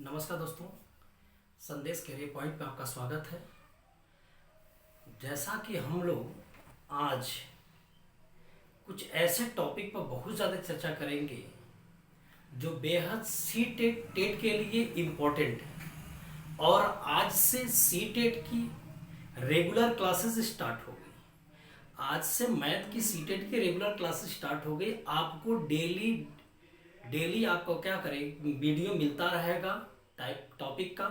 नमस्कार दोस्तों, संदेश कैरियर पॉइंट पे आपका स्वागत है। जैसा कि हम लोग आज कुछ ऐसे टॉपिक पर बहुत ज़्यादा चर्चा करेंगे जो बेहद सी टेट के लिए इम्पोर्टेंट है। और आज से सी टेट की रेगुलर क्लासेस स्टार्ट हो गई। आज से मैथ की सी टेट की रेगुलर क्लासेस स्टार्ट हो गई। आपको डेली डेली आपको क्या करें, वीडियो मिलता रहेगा टाइप टॉपिक का।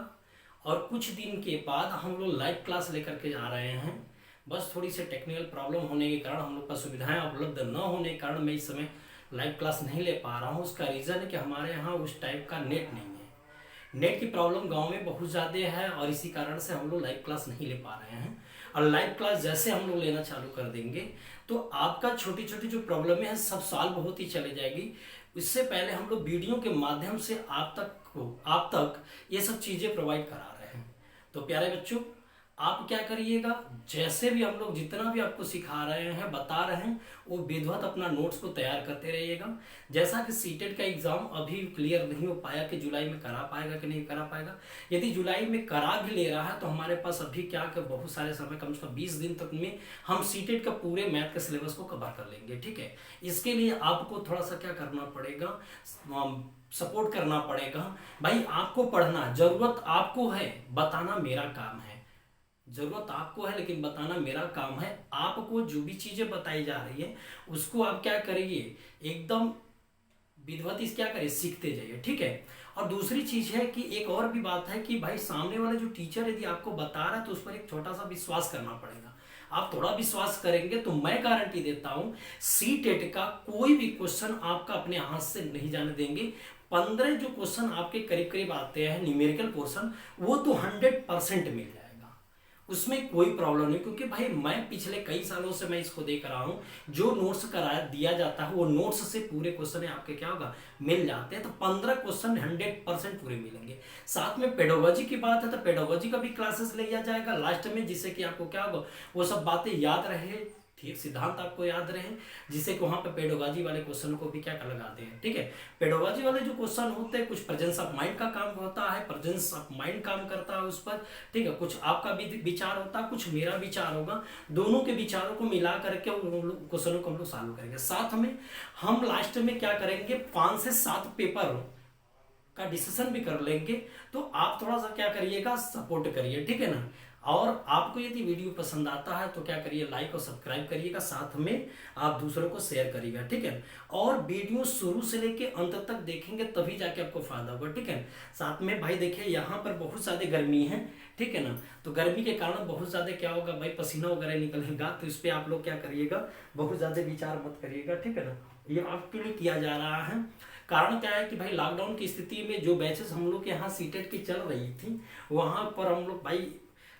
और कुछ दिन के बाद हम लोग लाइव क्लास लेकर के जा रहे हैं। बस थोड़ी सी टेक्निकल प्रॉब्लम होने के कारण, हम लोग का सुविधाएं उपलब्ध न होने के कारण मैं इस समय लाइव क्लास नहीं ले पा रहा हूँ। उसका रीज़न है कि हमारे यहाँ उस टाइप का नेट नहीं है। नेट की प्रॉब्लम गांव में बहुत ज़्यादा है और इसी कारण से हम लोग लाइव क्लास नहीं ले पा रहे हैं। और लाइव क्लास जैसे हम लोग लेना चालू कर देंगे तो आपका छोटी छोटी जो प्रॉब्लम है सब सॉल्व होती चली जाएगी। इससे पहले हम लोग वीडियो के माध्यम से आप तक ये सब चीज़ें प्रोवाइड करा रहे हैं। तो प्यारे बच्चों, आप क्या करिएगा, जैसे भी हम लोग जितना भी आपको सिखा रहे हैं बता रहे हैं वो विधिवत अपना नोट्स को तैयार करते रहिएगा। जैसा कि सीटेट का एग्जाम अभी क्लियर नहीं हो पाया कि जुलाई में करा पाएगा कि नहीं करा पाएगा। यदि जुलाई में करा भी ले रहा है तो हमारे पास अभी क्या कर बहुत सारे समय, कम से कम 20 दिन तक में हम सीटेट का पूरे मैथ के सिलेबस को कवर कर लेंगे। ठीक है, इसके लिए आपको थोड़ा सा क्या करना पड़ेगा, सपोर्ट करना पड़ेगा। भाई आपको पढ़ना, जरूरत आपको है, बताना मेरा काम है। जरूरत आपको है लेकिन बताना मेरा काम है। आपको जो भी चीजें बताई जा रही है उसको आप क्या करिए, एकदम विधिवत इस क्या करिए, सीखते जाइए। ठीक है। और दूसरी चीज है कि एक और भी बात है कि भाई सामने वाला जो टीचर यदि आपको बता रहा है तो उस पर एक छोटा सा विश्वास करना पड़ेगा। आप थोड़ा विश्वास करेंगे तो मैं गारंटी देता हूं सी टेट का कोई भी क्वेश्चन आपका अपने हाथ से नहीं जाने देंगे। 15 जो क्वेश्चन आपके करीब करीब आते हैं न्यूमेरिकल पोर्शन, वो तो 100% मिल जाएगा, उसमें कोई प्रॉब्लम नहीं। क्योंकि भाई मैं पिछले कई सालों से मैं इसको देख रहा हूं, जो नोट्स कराया दिया जाता है वो नोट्स से पूरे क्वेश्चन आपके क्या होगा, मिल जाते हैं। तो 15 क्वेश्चन 100% पूरे मिलेंगे। साथ में पेडोलॉजी की बात है तो पेडोलॉजी का भी क्लासेस लिया जाएगा लास्ट में, जिससे कि आपको क्या होगा, वो सब बातें याद रहे, ठीक सिद्धांत आपको याद रहे, जिससे कि वहां पे पेडोलॉजी वाले क्वेश्चन को भी क्या कर लगाते हैं। ठीक है, पेडोलॉजी वाले जो क्वेश्चन होते हैं, कुछ प्रेजेंस ऑफ माइंड का काम होता है, प्रेजेंस ऑफ माइंड काम करता है उस पर। ठीक है, कुछ आपका भी विचार होता है, कुछ मेरा विचार होगा, दोनों के विचारों को मिला करके क्वेश्चनों को हम लोग सॉल्व करेंगे। साथ में हम लास्ट में क्या करेंगे, 5 से 7 पेपर का डिसीजन भी कर लेंगे। तो आप थोड़ा सा क्या करिएगा, सपोर्ट करिए। ठीक है ना। और आपको यदि वीडियो पसंद आता है तो क्या करिए, लाइक और सब्सक्राइब करिएगा, साथ में आप दूसरों को शेयर करिएगा। ठीक है। और वीडियो शुरू से लेके अंत तक देखेंगे तभी जाके आपको फायदा होगा। ठीक है। साथ में भाई देखिए यहाँ पर बहुत ज्यादा गर्मी है। ठीक है ना। तो गर्मी के कारण बहुत ज्यादा क्या होगा भाई, पसीना वगैरह निकलेगा। तो इस पर आप लोग क्या करिएगा, बहुत ज्यादा विचार मत करिएगा। ठीक है ना। ये आपके लिए किया जा रहा है। कारण क्या है कि भाई लॉकडाउन की स्थिति में जो बैचेस हम लोग के यहाँ सीटेट की चल रही थी, वहां पर हम लोग भाई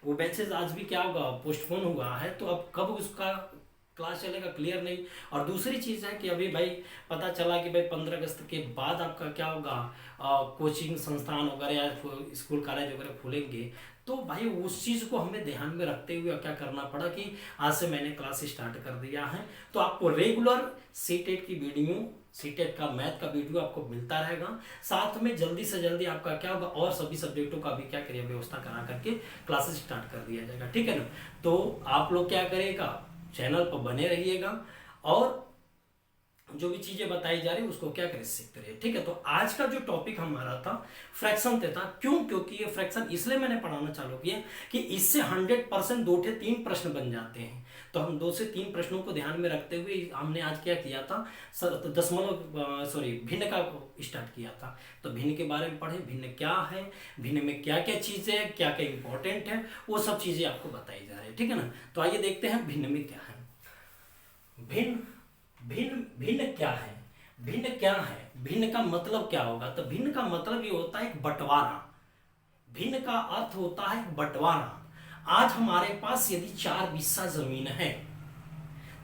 वो बैचेस आज भी क्या होगा, पोस्टपोन हुआ है। तो अब कब उसका क्लास चलेगा क्लियर नहीं। और दूसरी चीज़ है कि अभी भाई पता चला कि भाई 15 अगस्त के बाद आपका क्या होगा, कोचिंग संस्थान वगैरह या स्कूल कॉलेज वगैरह खुलेंगे। तो भाई उस चीज़ को हमें ध्यान में रखते हुए क्या करना पड़ा कि आज से मैंने क्लास स्टार्ट कर दिया है। तो आपको रेगुलर सीटेट की वीडियो, सीटेट का मैथ का वीडियो आपको मिलता रहेगा। साथ में जल्दी से जल्दी आपका क्या होगा, और सभी सब्जेक्टों का भी क्या करिए, व्यवस्था करा करके क्लासेस स्टार्ट कर दिया जाएगा। ठीक है ना। तो आप लोग क्या करिएगा, चैनल पर बने रहिएगा और जो भी चीजें बताई जा रही है उसको क्या करें, सीखते रहिए। ठीक है। तो आज का जो टॉपिक हमारा था फ्रैक्शन पे था। क्यों? क्योंकि ये फ्रैक्शन इसलिए मैंने पढ़ाना चालू किया कि इससे 100% 2 से 3 प्रश्न बन जाते हैं। तो हम 2 से 3 प्रश्नों को ध्यान में रखते हुए हमने आज क्या किया था, भिन्न का स्टार्ट किया था। तो भिन्न के बारे में पढ़े, भिन्न क्या है, भिन्न में क्या क्या चीजें है, क्या क्या इंपॉर्टेंट है, वो सब चीजें आपको बताई जा रही है। ठीक है ना। तो आइए देखते हैं भिन्न में क्या है। भिन्न भिन्न भिन्न क्या है, भिन्न क्या है, भिन्न का मतलब क्या होगा। तो भिन्न का मतलब ये होता है एक बंटवारा। भिन्न का अर्थ होता है बंटवारा। आज हमारे पास यदि 4 बिस्सा जमीन है,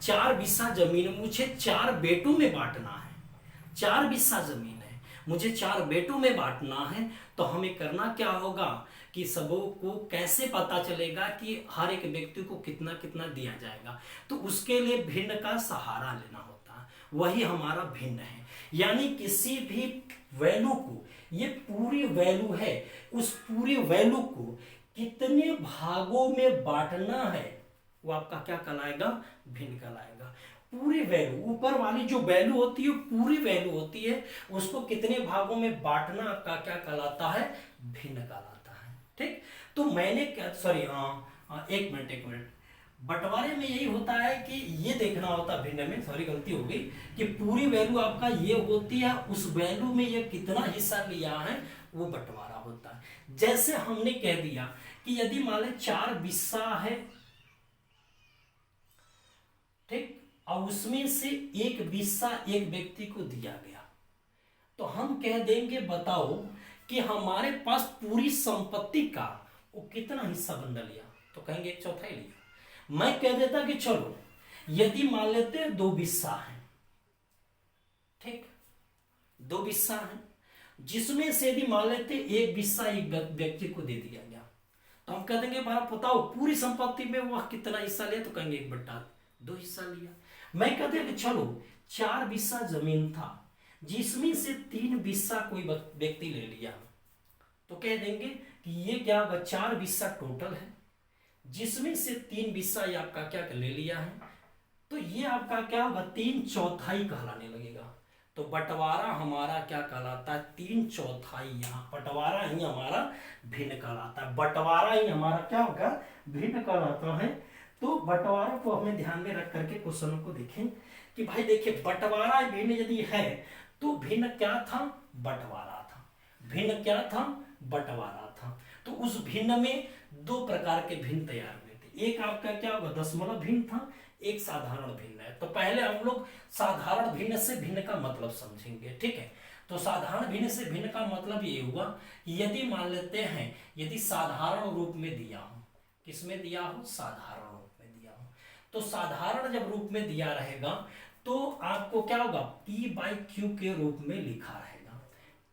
4 बिस्सा जमीन मुझे 4 बेटों में बांटना है। 4 बिस्सा जमीन है, मुझे 4 बेटों में बांटना है। तो हमें करना क्या होगा कि सबों को कैसे पता चलेगा कि हर एक व्यक्ति को कितना कितना दिया जाएगा। तो उसके लिए भिन्न का सहारा लेना होता है। वही हमारा भिन्न है। यानी किसी भी वैल्यू को, ये पूरी वैल्यू है, उस पूरी वैल्यू को कितने भागों में बांटना है वो आपका क्या कहलाएगा, भिन्न कहलाएगा। पूरी वैल्यू, ऊपर वाली जो वैल्यू होती है पूरी वैल्यू होती है, उसको कितने भागों में बांटना आपका क्या कहलाता है, भिन्न कहलाता है। ठीक, तो मैंने क्या, सॉरी एक मिनट, बंटवारे में यही होता है कि ये देखना होता है भिन्न में, सॉरी गलती हो गई, कि पूरी वैल्यू आपका ये होती है, उस वैल्यू में ये कितना हिस्सा लिया है वो बंटवारा होता है। जैसे हमने कह दिया कि यदि मान लें 4 बिस्सा है, ठीक, और उसमें से एक बिस्सा एक व्यक्ति को दिया गया, तो हम कह देंगे बताओ कि हमारे पास पूरी संपत्ति का वो कितना हिस्सा बंदा लिया, तो कहेंगे 1/4 लिया। मैं कह देता कि चलो यदि मान लेते 2 बिस्सा है, ठीक, 2 बिस्सा है, जिसमें से यदि मान लेते एक बिस्सा एक व्यक्ति को दे दिया गया, तो हम कह देंगे बताओ पूरी संपत्ति में वह कितना हिस्सा लिया, तो कहेंगे 1/2 हिस्सा लिया। मैं कहते कि चलो 4 बिस्सा जमीन था, जिसमें से 3 बिस्सा कोई व्यक्ति ले लिया, तो कह देंगे कि ये क्या होगा, 4 बिस्सा टोटल है, जिसमें से 3 बिस्सा ये आपका क्या ले लिया है, तो ये आपका क्या होगा, 3/4 कहलाने लगेगा। तो बंटवारा हमारा क्या कहलाता है, 3/4। यहाँ बंटवारा ही हमारा भिन्न कहलाता है, बंटवारा ही हमारा क्या होगा, भिन्न कहलाता है। तो बंटवारा को हमें ध्यान में रख करके क्वेश्चन को देखें कि भाई देखिए बंटवारा भिन्न यदि है तो भिन्न क्या था, बंटवारा था। भिन्न क्या था, बंटवारा था। तो उस भिन्न में 2 प्रकार के भिन्न तैयार हुए थे, एक आपका क्या होगा दशमलव भिन्न था, एक साधारण भिन्न है। तो पहले हम लोग साधारण भिन्न से भिन्न का मतलब समझेंगे, ठीक है। तो साधारण भिन्न से भिन्न का मतलब ये हुआ कि यदि मान लेते हैं यदि साधारण रूप में दिया हो, किसमें दिया हो, साधारण रूप में दिया हो, तो साधारण जब रूप में दिया रहेगा तो आपको क्या होगा, P/Q के रूप में लिखा रहेगा,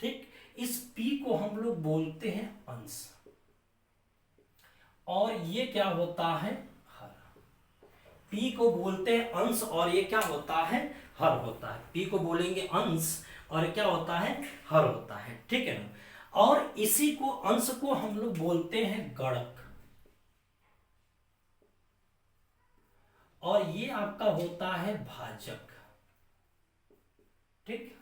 ठीक। इस P को हम लोग बोलते हैं अंश, और ये क्या होता है, हर। P को बोलते हैं अंश और ये क्या होता है, हर होता है। P को बोलेंगे अंश और क्या होता है, हर होता है, ठीक है ना। और इसी को अंश को हम लोग बोलते हैं गणक, और ये आपका होता है भाजक, ठीक।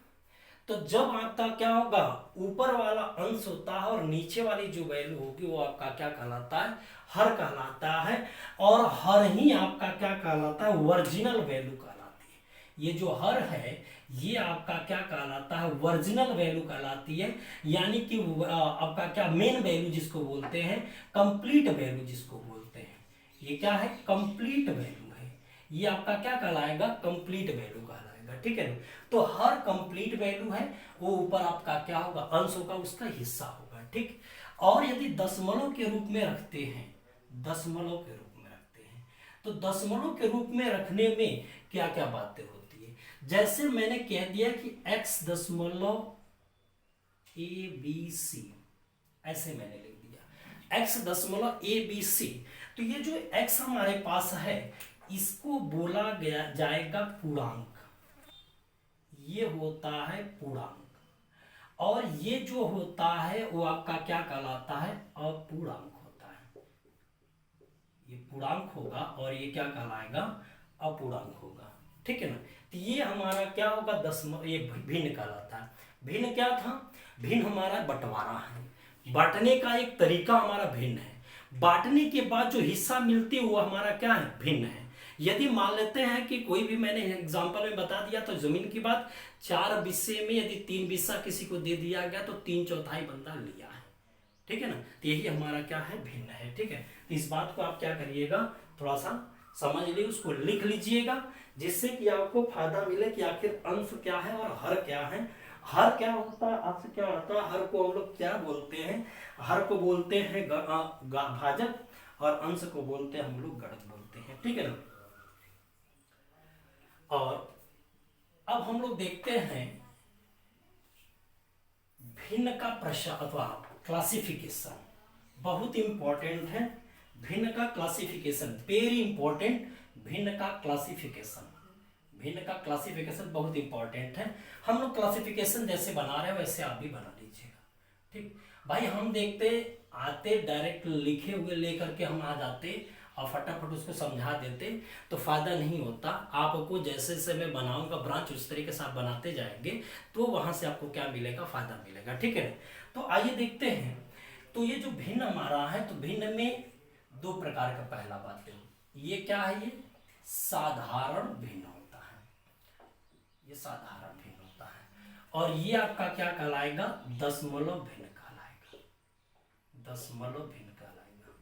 तो जब आपका क्या होगा, ऊपर वाला अंश होता है और नीचे वाली जो वैल्यू होगी वो आपका क्या कहलाता है, हर कहलाता है। और हर ही आपका क्या कहलाता है, ओरिजिनल वैल्यू कहलाती है। ये जो हर है ये आपका क्या कहलाता है, ओरिजिनल वैल्यू कहलाती है। यानी कि आपका क्या मेन वैल्यू जिसको बोलते हैं, कंप्लीट वैल्यू जिसको बोलते हैं, ये क्या है, कंप्लीट वैल्यू है। ये आपका क्या कहलाएगा, कंप्लीट वैल्यू कहलाएगा, ठीक है ना। तो हर कंप्लीट वैल्यू है वो ऊपर आपका क्या होगा, अंश होगा, उसका हिस्सा होगा, ठीक। और यदि दशमलव के रूप में रखते हैं, दशमलव के रूप में रखते हैं, तो दशमलव के रूप में रखने में क्या क्या बातें होती है। जैसे मैंने कह दिया कि x.ABC, ऐसे मैंने लिख दिया x.ABC। तो ये जो x हमारे पास है इसको बोला गया जाएगा पूर्णांक, ये होता है पूर्णांक। और ये जो होता है वो आपका क्या कहलाता है, अपूर्णांक होता है। ये पूर्णांक होगा और ये क्या कहलाएगा, अपूर्णांक होगा, ठीक है ना। तो ये हमारा क्या होगा, दशमलव, ये भिन्न कहलाता है। भिन्न क्या था, भिन्न हमारा बंटवारा है, बांटने का एक तरीका हमारा भिन्न है। बांटने के बाद जो हिस्सा मिलती है वो हमारा क्या है, भिन्न है। यदि मान लेते हैं कि कोई भी, मैंने एग्जांपल में बता दिया तो जमीन की बात, 4 बिस्से में यदि 3 बिस्सा किसी को दे दिया गया तो 3/4 बंदा लिया है, ठीक है ना। तो यही हमारा क्या है, भिन्न है, ठीक है। तो इस बात को आप क्या करिएगा, थोड़ा सा समझ लीजिए, उसको लिख लीजिएगा, जिससे कि आपको फायदा मिले कि आखिर अंश क्या है और हर क्या है। हर क्या होता है, अंश क्या होता है, हर को हम लोग क्या बोलते हैं, हर को बोलते हैं भाजक, और अंश को बोलते हैं हम लोग गणक बोलते हैं, ठीक है ना। और अब हम लोग देखते हैं भिन्न का प्रश्न अथवा क्लासिफिकेशन, बहुत इंपॉर्टेंट है। भिन्न का क्लासिफिकेशन वेरी इंपॉर्टेंट, भिन्न का क्लासिफिकेशन, भिन्न का क्लासिफिकेशन बहुत इंपॉर्टेंट है। हम लोग क्लासिफिकेशन जैसे बना रहे हैं वैसे आप भी बना लीजिएगा। ठीक भाई, हम देखते आते डायरेक्ट लिखे हुए लेकर के हम आ जाते और फटाफट उसको समझा देते तो फायदा नहीं होता। आपको जैसे जैसे मैं बनाऊंगा ब्रांच उस तरीके से आप बनाते जाएंगे तो वहां से आपको क्या मिलेगा, फायदा मिलेगा। ठीक है, तो आइए देखते हैं। तो ये जो भिन्न हमारा है, तो भिन्न में दो प्रकार का पहला बात है, ये क्या है, ये साधारण भिन्न होता है, ये साधारण भिन्न होता है। और ये आपका क्या कहलाएगा, दशमलव भिन्न कहलाएगा, दशमलव भिन्न कहलाएगा।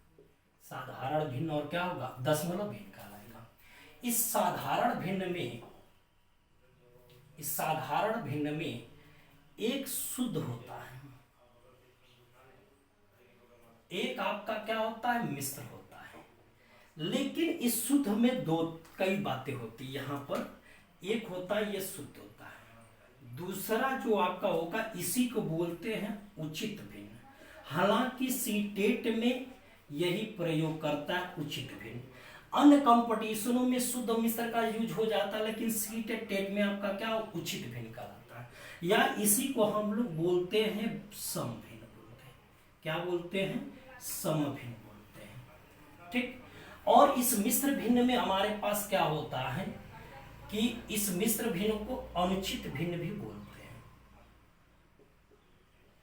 साधारण भिन्न और क्या होगा, दशमलव भिन्न कहलाएगा। इस साधारण भिन्न में, इस साधारण भिन्न में एक शुद्ध होता है, एक आपका क्या होता है, मिश्र होता है। लेकिन इस शुद्ध में दो कई बातें होती है। यहां पर एक होता है ये शुद्ध होता है, दूसरा जो आपका होगा इसी को बोलते हैं उचित भिन्न। हालांकि सीटेट में यही प्रयोग करता है उचित भिन्न। अन्य कंपटीशनों में शुद्ध मिश्र का यूज हो जाता है, लेकिन सीटेट टेट में आपका क्या उचित भिन्न कहलाता है, या इसी को हम लोग बोलते हैं सम भिन्न बोलते हैं। क्या बोलते हैं, सम भिन्न बोलते हैं। ठीक, और इस मिश्र भिन्न में हमारे पास क्या होता है कि इस मिश्र भिन्न को अनुचित भिन्न भी बोलते हैं,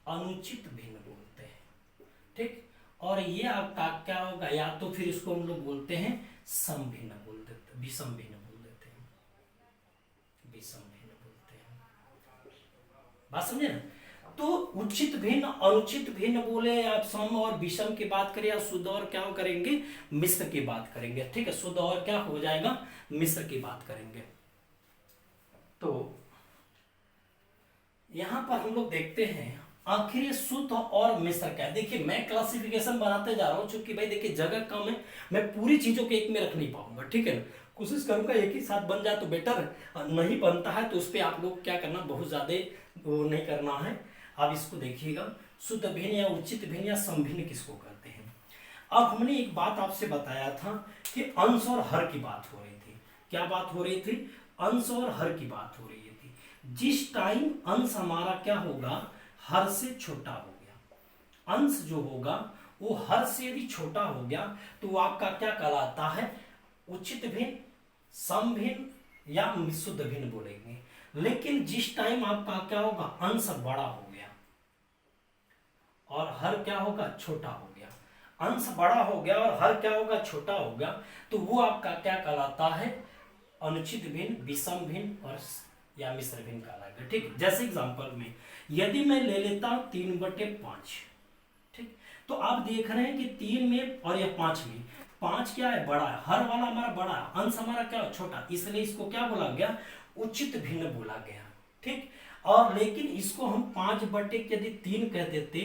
अनुचित भिन्न बोलते हैं। ठीक, और ये आपका क्या होगा, या तो फिर इसको हम लोग बोलते हैं सम भिन्न बोल देते, विषम भिन्न बोल देते हैं, विषम भिन्न बोलते हैं। बात समझे ना। तो उचित भिन्न, अनुचित भिन्न बोले, आप सम और विषम की बात करें, या शुद्ध और क्या करेंगे, मिश्र की बात करेंगे। ठीक है, शुद्ध और क्या हो जाएगा, मिश्र की बात करेंगे। तो यहां पर हम लोग देखते हैं आखिर ये शुद्ध और मिश्र क्या है। देखिए मैं क्लासिफिकेशन बनाते जा रहा हूं, चूंकि भाई देखिए जगह कम है, मैं पूरी चीजों को एक में रख नहीं पाऊंगा। ठीक है ना, कोशिश करूंगा एक ही साथ बन जाए तो बेटर, नहीं बनता है तो उस पर आप लोग क्या करना, बहुत ज्यादा वो नहीं करना है। अब इसको देखिएगा, शुद्ध भिन्न या उचित भिन्न या समभिन्न किसको कहते हैं। अब हमने एक बात आपसे बताया था कि अंश और हर की बात हो रही थी। क्या बात हो रही थी, अंश और हर की बात हो रही थी। जिस टाइम अंश हमारा क्या होगा, हर से छोटा हो गया, अंश जो होगा वो हर से यदि छोटा हो गया तो वो आपका क्या कहलाता है, उचित भिन्न, समभिन्न या शुद्ध भिन्न बोलेंगे। लेकिन जिस टाइम आपका क्या होगा, अंश बड़ा हो गया और हर क्या होगा, छोटा हो गया, अंश बड़ा हो गया और हर क्या होगा, छोटा हो गया, तो वो आपका क्या कहलाता है, अनुचित भिन्न, विषम भिन्न और या मिश्र भिन्न कहलाएगा। ठीक, जैसे एग्जांपल में यदि मैं ले लेता हूं 3/5, ठीक, तो आप देख रहे हैं कि 3 में और यह 5 में, 5 क्या है, बड़ा है, हर वाला हमारा बड़ा है, अंश हमारा क्या है, छोटा, इसलिए इसको क्या बोला गया, उचित भिन्न बोला गया। ठीक, और लेकिन इसको हम 5/3 कह देते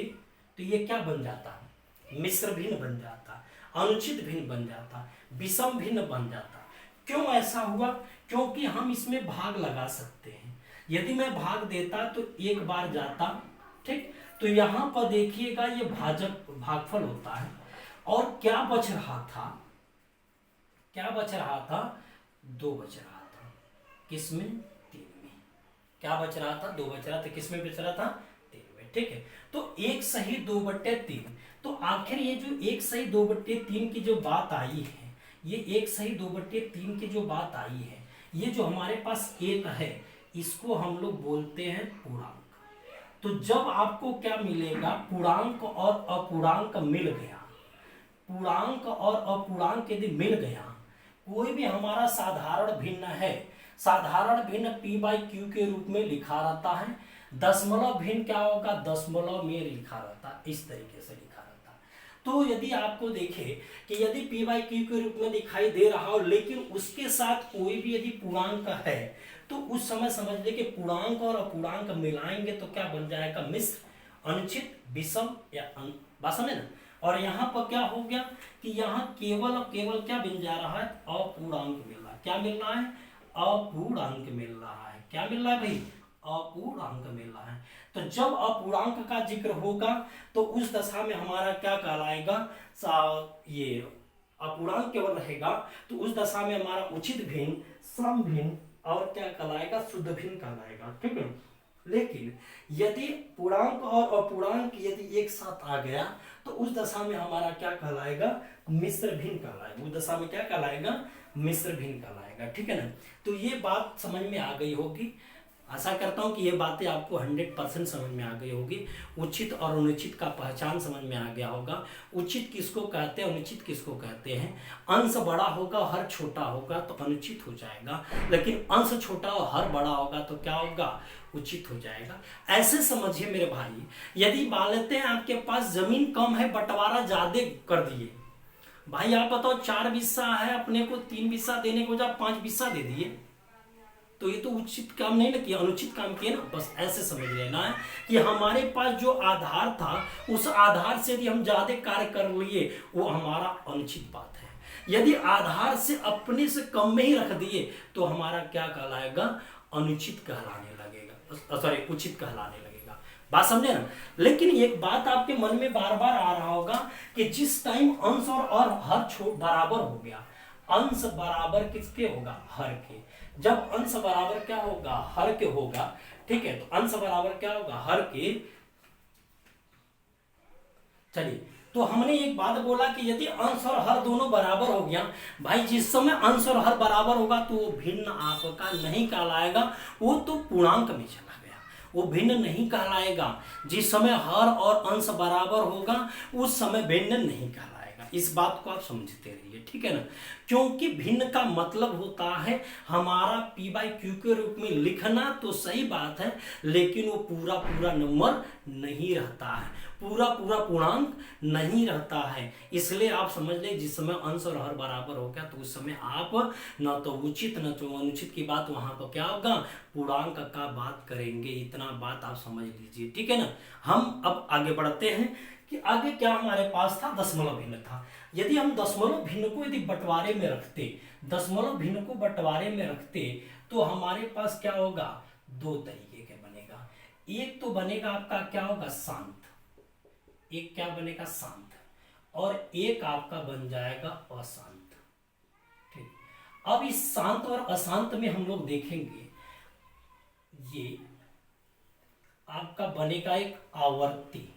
तो ये क्या बन जाता, मिश्र भिन्न बन जाता, अनुचित भिन्न बन जाता, विषम भिन्न बन जाता। क्यों ऐसा हुआ, क्योंकि हम इसमें भाग लगा सकते हैं। यदि मैं भाग देता तो एक बार जाता, ठीक, तो यहां पर देखिएगा ये भागफल होता है, और क्या बच रहा था, क्या बच रहा था, 2 बच रहा था, किसमें, 3 में। क्या बच रहा था, 2 बच रहा था, किसमें बच रहा था, 3 में। ठीक है, तो 1 सही 2/3। तो आखिर ये जो 1 सही 2/3 की जो बात आई है, ये 1 सही 2/3 की जो बात आई है, ये जो हमारे पास एक है, इसको हम लोग बोलते हैं पूर्णांक। तो जब आपको क्या मिलेगा, पूर्णांक और अपूर्णांक मिल गया, पूर्णांक और अपूर्णांक यदि मिल गया, कोई भी हमारा साधारण भिन्न है, साधारण भिन्न p/q के रूप में लिखा रहता है, दशमलव भिन्न क्या होगा, दशमलव में लिखा रहता है, इस तरीके से लिखा रहता है। तो यदि आपको देखे कि यदि p/q के रूप में दिखाई दे रहा हो, लेकिन उसके साथ कोई भी यदि पूर्णांक है, तो उस समय समझ ले कि पूर्णांक और अपूर्णांक मिलाएंगे तो क्या बन जाएगा, मिश्र, अनुचित, विषम या बात समझे ना। और यहाँ पर क्या हो गया कि यहाँ केवल और केवल क्या बन जा रहा है, अपूर्णांक मिल रहा है। क्या मिल रहा है, अपूर्णांक मिल रहा है। क्या मिल रहा है भाई, अपूर्णांक मिल रहा है। तो जब अपूर्णांक का जिक्र होगा तो उस दशा में हमारा क्या कहलाएगा, ये अपूर्णांक केवल रहेगा, तो उस दशा में हमारा उचित भिन्न, सम भिन्न और क्या कहलाएगा, शुद्ध भिन्न कहलाएगा, ठीक है। लेकिन यदि पूर्णांक और अपूर्णांक यदि एक साथ आ गया तो उस दशा में हमारा क्या कहलाएगा, मिश्र भिन्न कहलाएगा। उस दशा में क्या कहलाएगा, मिश्र भिन्न कहलाएगा, ठीक है ना। तो ये बात समझ में आ गई होगी। आशा करता हूं कि ये बातें आपको 100% समझ में आ गई होगी। उचित और अनुचित का पहचान समझ में आ गया होगा। उचित किसको कहते हैं, अनुचित किसको कहते हैं। अंश बड़ा होगा, हर छोटा होगा तो अनुचित हो जाएगा, लेकिन अंश छोटा और हर बड़ा होगा तो क्या होगा, उचित हो जाएगा। ऐसे समझिए मेरे भाई, यदि मान लेते हैं आपके पास जमीन कम है, बंटवारा ज्यादा कर दिए, भाई आप बताओ 4 बिस्सा है, अपने को 3 बिस्सा देने को जब 5 बिस्सा दे दिए, तो ये तो उचित काम नहीं ना किया, अनुचित काम किया ना। बस ऐसे समझ लेना है कि हमारे पास जो आधार था उस आधार से यदि हम ज्यादा कार्य कर लिए वो हमारा अनुचित बात है। यदि आधार से अपने से कम में ही रख दिए तो हमारा क्या कहलाएगा, अनुचित कहलाने लगेगा, सॉरी उचित कहलाने लगेगा। बात समझे ना। लेकिन एक बात आपके मन में बार बार आ रहा होगा कि जिस टाइम अंश और हर बराबर हो गया, अंश बराबर किसके होगा, हर के। जब अंश बराबर क्या होगा, हर के होगा, ठीक है। तो अंश बराबर क्या होगा, हर के। चलिए, तो हमने एक बात बोला कि यदि अंश और हर दोनों बराबर हो गया, भाई जिस समय अंश और हर बराबर होगा तो वो भिन्न आपका नहीं कहलाएगा, वो तो पूर्णांक में चला गया, वो भिन्न नहीं कहलाएगा। जिस समय हर और अंश बराबर होगा उस समय भिन्न नहीं कहलाएगा। इस बात को आप समझते रहिए, ठीक है ना। क्योंकि भिन्न का मतलब होता है हमारा p/q के रूप में लिखना, तो सही बात है, लेकिन वो पूरा पूरा नंबर नहीं रहता है, पूरा पूरा पूर्णांक नहीं रहता है। इसलिए आप समझ ले, जिस समय अंश और हर बराबर हो गया तो उस समय आप न तो उचित न तो अनुचित की बात, वहां पर क्या होगा, पूर्णांक का बात करेंगे। इतना बात आप समझ लीजिए, ठीक है ना। हम अब आगे बढ़ते हैं कि आगे क्या हमारे पास था, दशमलव भिन्न था। यदि हम दशमलव भिन्न को यदि बंटवारे में रखते, दशमलव भिन्न को बंटवारे में रखते तो हमारे पास क्या होगा, दो तरीके के बनेगा। एक तो बनेगा आपका क्या होगा, शांत, एक क्या बनेगा, शांत, और एक आपका बन जाएगा अशांत, ठीक। अब इस शांत और अशांत में हम लोग देखेंगे, ये आपका बनेगा एक आवर्ती,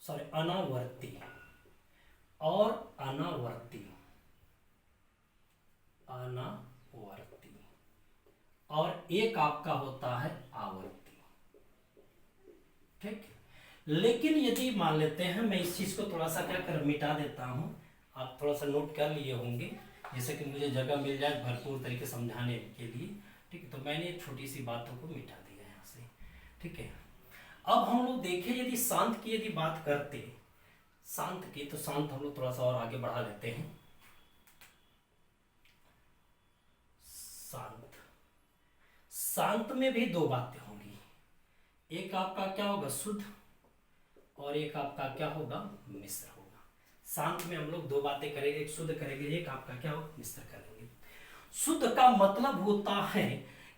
सॉरी अनावर्ती और अनावर्ती, अनावर्ती, और एक आपका होता है आवर्ती, ठीक। लेकिन यदि मान लेते हैं, मैं इस चीज को थोड़ा सा क्या कर मिटा देता हूं, आप थोड़ा सा नोट कर लिए होंगे, जैसे कि मुझे जगह मिल जाए भरपूर तरीके समझाने के लिए, ठीक है। तो मैंने छोटी सी बातों को मिटा दिया यहां से, ठीक है। अब हम लोग देखें, यदि शांत की यदि बात करते, शांत की, तो शांत हम लोग थोड़ा सा और आगे बढ़ा लेते हैं। शांत, शांत में भी दो बातें होंगी, एक आपका क्या होगा, शुद्ध, और एक आपका क्या होगा, मिश्र होगा। शांत में हम लोग दो बातें करेंगे, एक शुद्ध करेंगे, एक आपका क्या होगा, मिश्र करेंगे। शुद्ध का मतलब होता है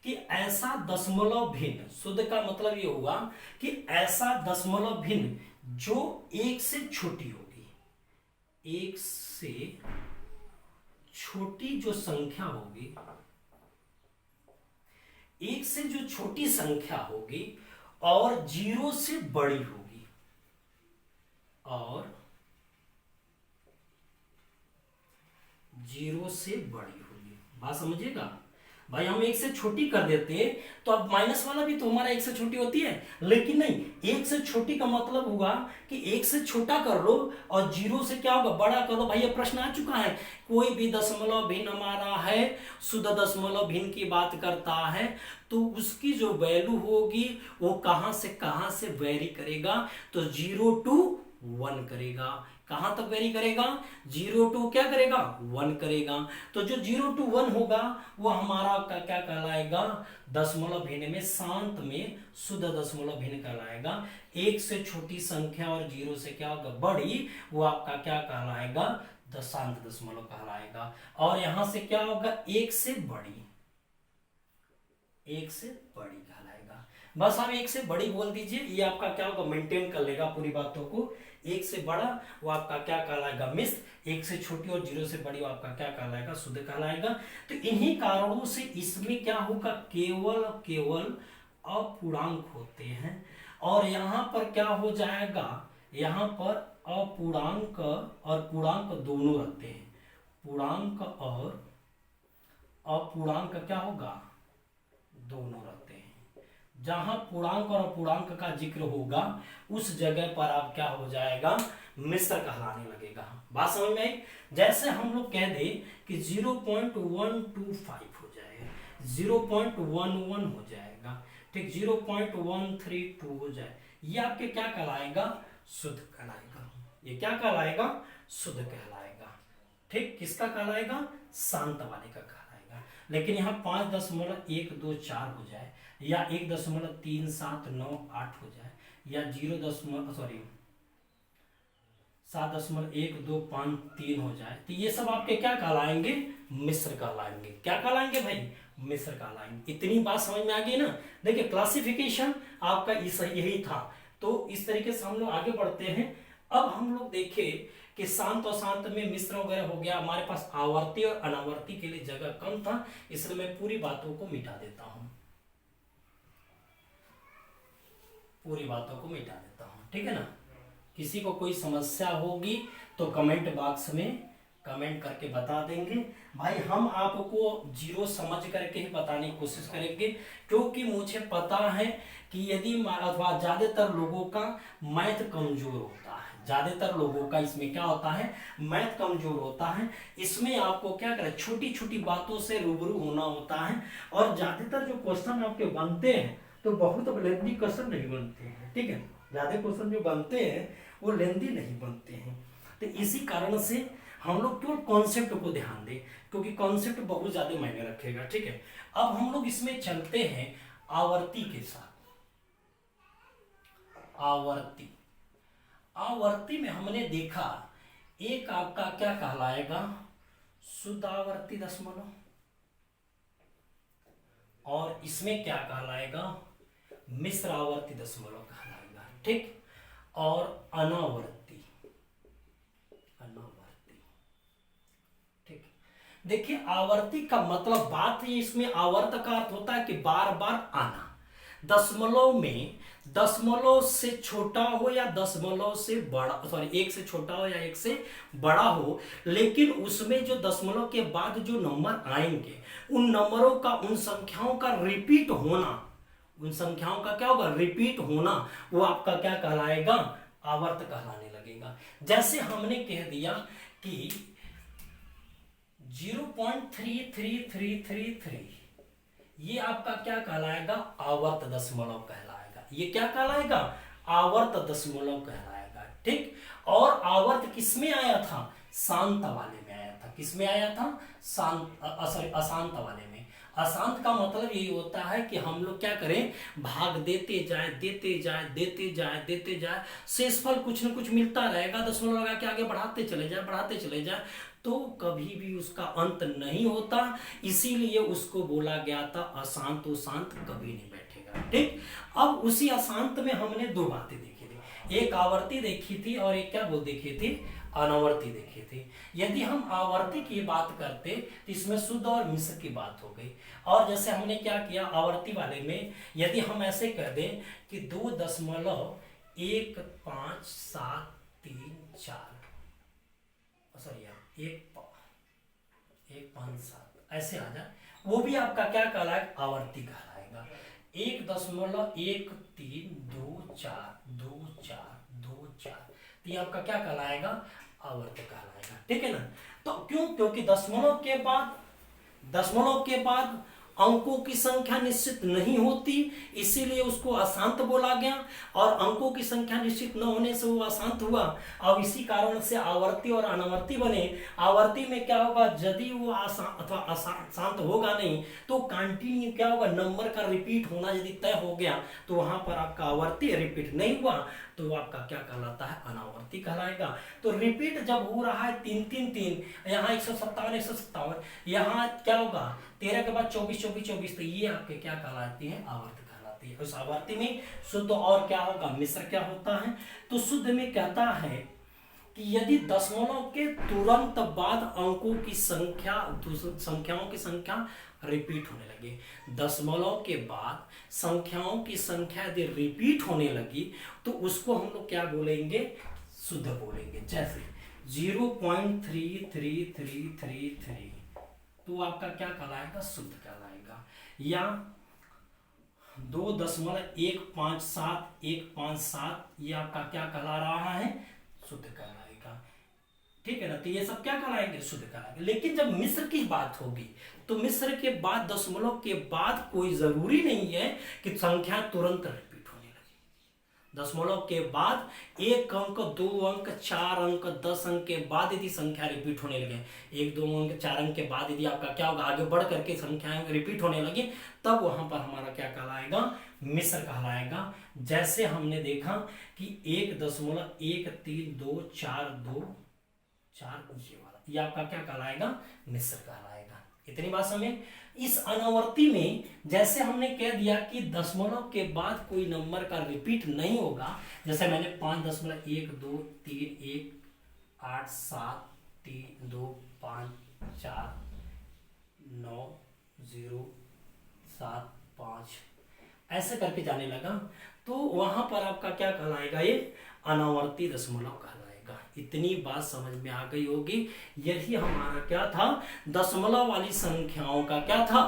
कि ऐसा दशमलव भिन्न, शुद्ध का मतलब ये हुआ कि ऐसा दशमलव भिन्न जो एक से छोटी होगी, एक से छोटी जो संख्या होगी, एक से जो छोटी संख्या होगी और 0 से बड़ी होगी, और 0 से बड़ी होगी। बात समझिएगा भाई, हम एक से छोटी कर देते तो अब माइनस वाला भी तो हमारा एक से छोटी होती है, लेकिन नहीं, एक से छोटी का मतलब हुआ कि एक से छोटा कर लो और 0 से क्या होगा, बड़ा कर लो। भाई ये प्रश्न आ चुका है, कोई भी दशमलव भिन्न हमारा है, शुद्ध दशमलव भिन्न की बात करता है, तो उसकी जो वैल्यू होगी वो कहां से वेरी करेगा, तो 0 to 1 करेगा। कहां तक वेरी करेगा, 0 to क्या करेगा, 1 करेगा। तो जो 0 to 1 होगा वो हमारा क्या कहलाएगा, दशमलव भिन्न में, शांत में शुद्ध दशमलव भिन्न कहलाएगा। एक से छोटी संख्या और 0 से क्या होगा, बड़ी, वो आपका क्या कहलाएगा, शांत दशमलव कहलाएगा। और यहां से क्या होगा, एक से बड़ी, एक से बड़ी कहलाएगा। बस आप एक से बड़ी बोल दीजिए, ये आपका क्या होगा, मेंटेन कर लेगा पूरी बातों को। एक से बड़ा वो आपका क्या कहलाएगा, मिश्र। एक से छोटी और जीरो से बड़ी वो आपका क्या कहलाएगा, शुद्ध कहलाएगा। तो इन्हीं कारणों से इसमें क्या होगा, केवल केवल अपूर्णांक होते हैं। और यहाँ पर क्या हो जाएगा, यहाँ पर अपूर्णांक और पूर्णांक दोनों रहते हैं। पूर्णांक और अपूर्णांक क्या होगा, दोनों रहते हैं। जहां पूर्णांक और अपूर्णांक का जिक्र होगा उस जगह पर आप क्या हो जाएगा, मिश्र कहलाने लगेगा। बात समझ में आई। जैसे हम लोग कह दे कि 0.125 हो जाएगा, 0.11 हो जाएगा, ठीक, 0.132 हो जाए, ये आपके क्या कहलाएगा, शुद्ध कहलाएगा। ये क्या कहलाएगा, शुद्ध कहलाएगा। ठीक, किसका कहलाएगा, शांत वाले का कहलाएगा। लेकिन यहाँ 5.124 हो जाए या 1.3798 हो जाए या 7.1253 हो जाए, तो ये सब आपके क्या कहलाएंगे, मिश्र कहलाएंगे। क्या कहलाएंगे भाई, मिश्र कहलाएंगे। इतनी बात समझ में आ गई ना। देखिए क्लासिफिकेशन आपका यही था। तो इस तरीके से हम लोग आगे बढ़ते हैं। अब हम लोग देखें कि शांत और शांत में मिश्र वगैरह हो गया। हमारे पास आवर्ती और अनावर्ती के लिए जगह कम था, इसलिए मैं पूरी बातों को मिटा देता हूं, पूरी बातों को मिटा देता हूं, ठीक है ना। किसी को कोई समस्या होगी तो कमेंट बॉक्स में कमेंट करके बता देंगे भाई। हम आपको जीरो समझ करके ही बताने की कोशिश करेंगे, क्योंकि मुझे पता है कि यदि अथवा ज्यादातर लोगों का मैथ कमजोर होता है, ज्यादातर लोगों का इसमें क्या होता है, मैथ कमजोर होता है। इसमें आपको क्या करें, छोटी छोटी बातों से रूबरू होना होता है। और ज्यादातर जो क्वेश्चन आपके बनते हैं तो बहुत लेंथी क्वेश्चन नहीं बनते हैं, ठीक है। ज्यादा क्वेश्चन जो बनते हैं वो लेंथी नहीं बनते हैं। तो इसी कारण से हम लोग केवल कॉन्सेप्ट को ध्यान दें, क्योंकि कॉन्सेप्ट बहुत ज्यादा मायने रखेगा, ठीक है। अब हम लोग इसमें चलते हैं आवर्ती के साथ। आवर्ती, आवर्ती में हमने देखा एक आपका क्या कहलाएगा, शुद्ध आवर्ती दशमलव, और इसमें क्या कहलाएगा, मिश्र आवर्ती दशमलव कहलाएगा, ठीक। और अनावर्ती, अनावर्ती, ठीक। देखिए आवर्ती का मतलब बात है, इसमें आवर्त का अर्थ होता है कि बार बार आना। दशमलव में दशमलव से छोटा हो या दशमलव से बड़ा, सॉरी एक से छोटा हो या एक से बड़ा हो, लेकिन उसमें जो दशमलव के बाद जो नंबर आएंगे उन नंबरों का, उन संख्याओं का रिपीट होना, उन संख्याओं का क्या होगा, रिपीट होना, वो आपका क्या कहलाएगा, आवर्त कहलाने लगेगा। जैसे हमने कह दिया कि 0.3333 ये आपका क्या कहलाएगा, आवर्त दशमलव कहलाएगा। ये क्या कहलाएगा, आवर्त दशमलव कहलाएगा, ठीक। और आवर्त किसमें आया था, शांत वाले में आया था। किसमें आया था, अशांत वाले में। अशांत का मतलब यही होता है कि हम लोग क्या करें, भाग देते जाए देते जाए देते जाए देते जाए, शेषफल कुछ न कुछ मिलता रहेगा, दशमलव लगा के आगे बढ़ाते चले जाए बढ़ाते चले जाए, तो कभी भी उसका अंत नहीं होता। इसीलिए उसको बोला गया था अशांत। वो शांत कभी नहीं बैठेगा, ठीक। अब उसी अशांत में हमने दो बातें देखी थी, एक आवर्ती देखी थी और एक क्या बोल देखी थी, अनावर्ती देखी थी। यदि हम आवर्ती की बात करते तो इसमें शुद्ध और मिश्र की बात हो गई। और जैसे हमने क्या किया, आवर्ती वाले में यदि हम ऐसे कह दें कि 2.15734, सॉरी 1.157 ऐसे आ जाए, वो भी आपका क्या कहलाएगा, आवर्ती कहलाएगा। 1.132424, तो ये आपका क्या कहलाएगा, आवर्त कहलाएगा, ठीक है ना। तो क्यों, क्योंकि दशमलव के बाद अंकों की संख्या निश्चित नहीं होती, इसीलिए उसको अशांत बोला गया। और अंकों की संख्या निश्चित न होने से वो अशांत हुआ। अब इसी कारण से आवर्ती और अनावर्ती बने। आवर्ती में क्या होगा, यदि वो शांत होगा नहीं तो कंटिन्यू क्या होगा, नंबर का रिपीट होना यदि तय हो गया तो वहां पर आपका आवर्ती रिपीट नहीं हुआ तो आपका क्या कहलाता है, अनावर्ती कहलाएगा। तो रिपीट जब हो रहा है 3 यहाँ 157 यहाँ क्या होगा, 13 के बाद 24 24 24, तो ये आपके क्या कहलाती है, आवर्त कहलाती होती है। उस आवर्ती में शुद्ध और क्या होगा, मिश्र क्या होता है। तो शुद्ध में कहता है कि यदि दशमलव के तुरंत बाद अंकों की संख्या, संख्याओं की संख्या रिपीट होने लगे, दशमलव के बाद संख्याओं की संख्या यदि रिपीट होने लगी तो उसको हम लोग क्या बोलेंगे, शुद्ध बोलेंगे। जैसे 0.3333 तो आपका क्या कहलाएगा, शुद्ध कहलाएगा। या 2.157 ये आपका क्या कहला रहा है, शुद्ध कहलाएगा। ठीक है ना। तो ये सब क्या कहलाएंगे, शुद्ध कहलाएंगे। लेकिन जब मिश्र की बात होगी तो मिश्र के बाद, दशमलव के बाद कोई जरूरी नहीं है कि संख्या तुरंत रिपीट होने लगी। दशमलव के बाद 1 अंक, 2 अंक, 4 अंक, 10 अंक के बाद यदि संख्या रिपीट होने लगे, 1, 2 अंक, 4 अंक के बाद यदि आपका क्या होगा, आगे बढ़ करके संख्याएं रिपीट होने लगी, तब वहां पर हमारा क्या कहलाएगा, मिश्र कहलाएगा। जैसे हमने देखा कि 1.13242 ये वाला, ये आपका क्या कहलाएगा, मिश्र कहलाएगा। इतनी बात समझे। इस अनावर्ती में जैसे हमने कह दिया कि दशमलव के बाद कोई नंबर का रिपीट नहीं होगा, जैसे मैंने 5.1231873254907 ऐसे करके जाने लगा, तो वहां पर आपका क्या कहलाएगा, ये अनावर्ती दशमलव कहलाएगा। इतनी बात समझ में आ गई होगी। यही हमारा क्या था, दशमलव वाली संख्याओं का क्या था,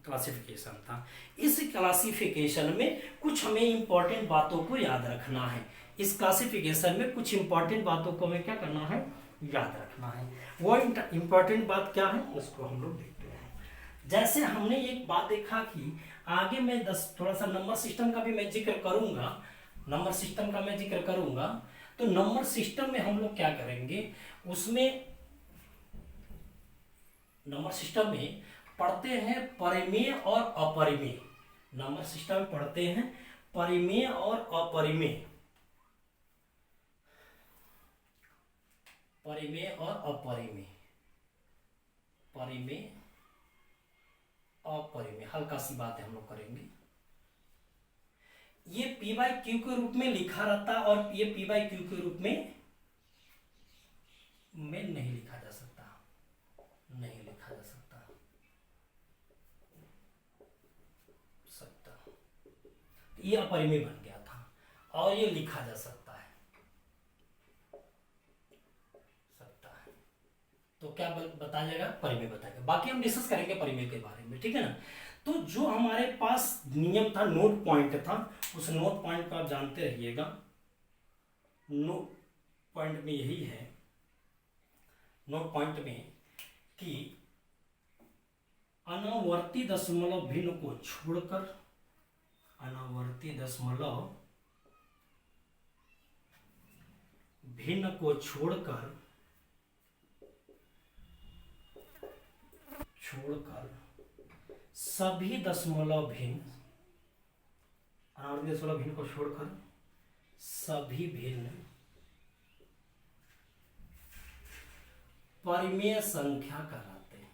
क्लासिफिकेशन था। इस क्लासिफिकेशन में कुछ हमें इंपॉर्टेंट बातों को याद रखना है। इस क्लासिफिकेशन में कुछ इंपॉर्टेंट बातों को हमें क्या करना है, याद रखना है। वो इंपॉर्टेंट बात क्या है, उसको हम लोग देखते हैं। जैसे हमने एक बात देखा कि आगे मैं थोड़ा सा नंबर सिस्टम का भी मैं जिक्र करूंगा, नंबर सिस्टम का मैं जिक्र करूंगा। तो नंबर सिस्टम में हम लोग क्या करेंगे, उसमें नंबर सिस्टम में पढ़ते हैं परिमेय और अपरिमेय। नंबर सिस्टम में पढ़ते हैं परिमेय और अपरिमेय, परिमेय और अपरिमेय, परिमेय अपरिमेय। हल्का सी बात है हम लोग करेंगे। ये पी बाई क्यू के रूप में लिखा रहता है और ये पी बाई क्यू के रूप में नहीं लिखा जा सकता, नहीं लिखा जा सकता। ये अपरिमेय बन गया था और ये लिखा जा सकता है, तो क्या बताया जाएगा, परिमेय बताएगा। बाकी हम डिस्कस करेंगे परिमेय के बारे में, ठीक है ना। तो जो हमारे पास नियम था, नोट पॉइंट था, उस नोट पॉइंट को आप जानते रहिएगा। नोट पॉइंट में यही है, नोट पॉइंट में कि अनावर्ती दशमलव भिन्न को छोड़कर, अनावर्ती दशमलव भिन्न को छोड़कर सभी दशमलव भिन्न, अनावर्ती दशमलव भिन्न को छोड़कर सभी भिन्न परिमेय संख्या कहलाते हैं,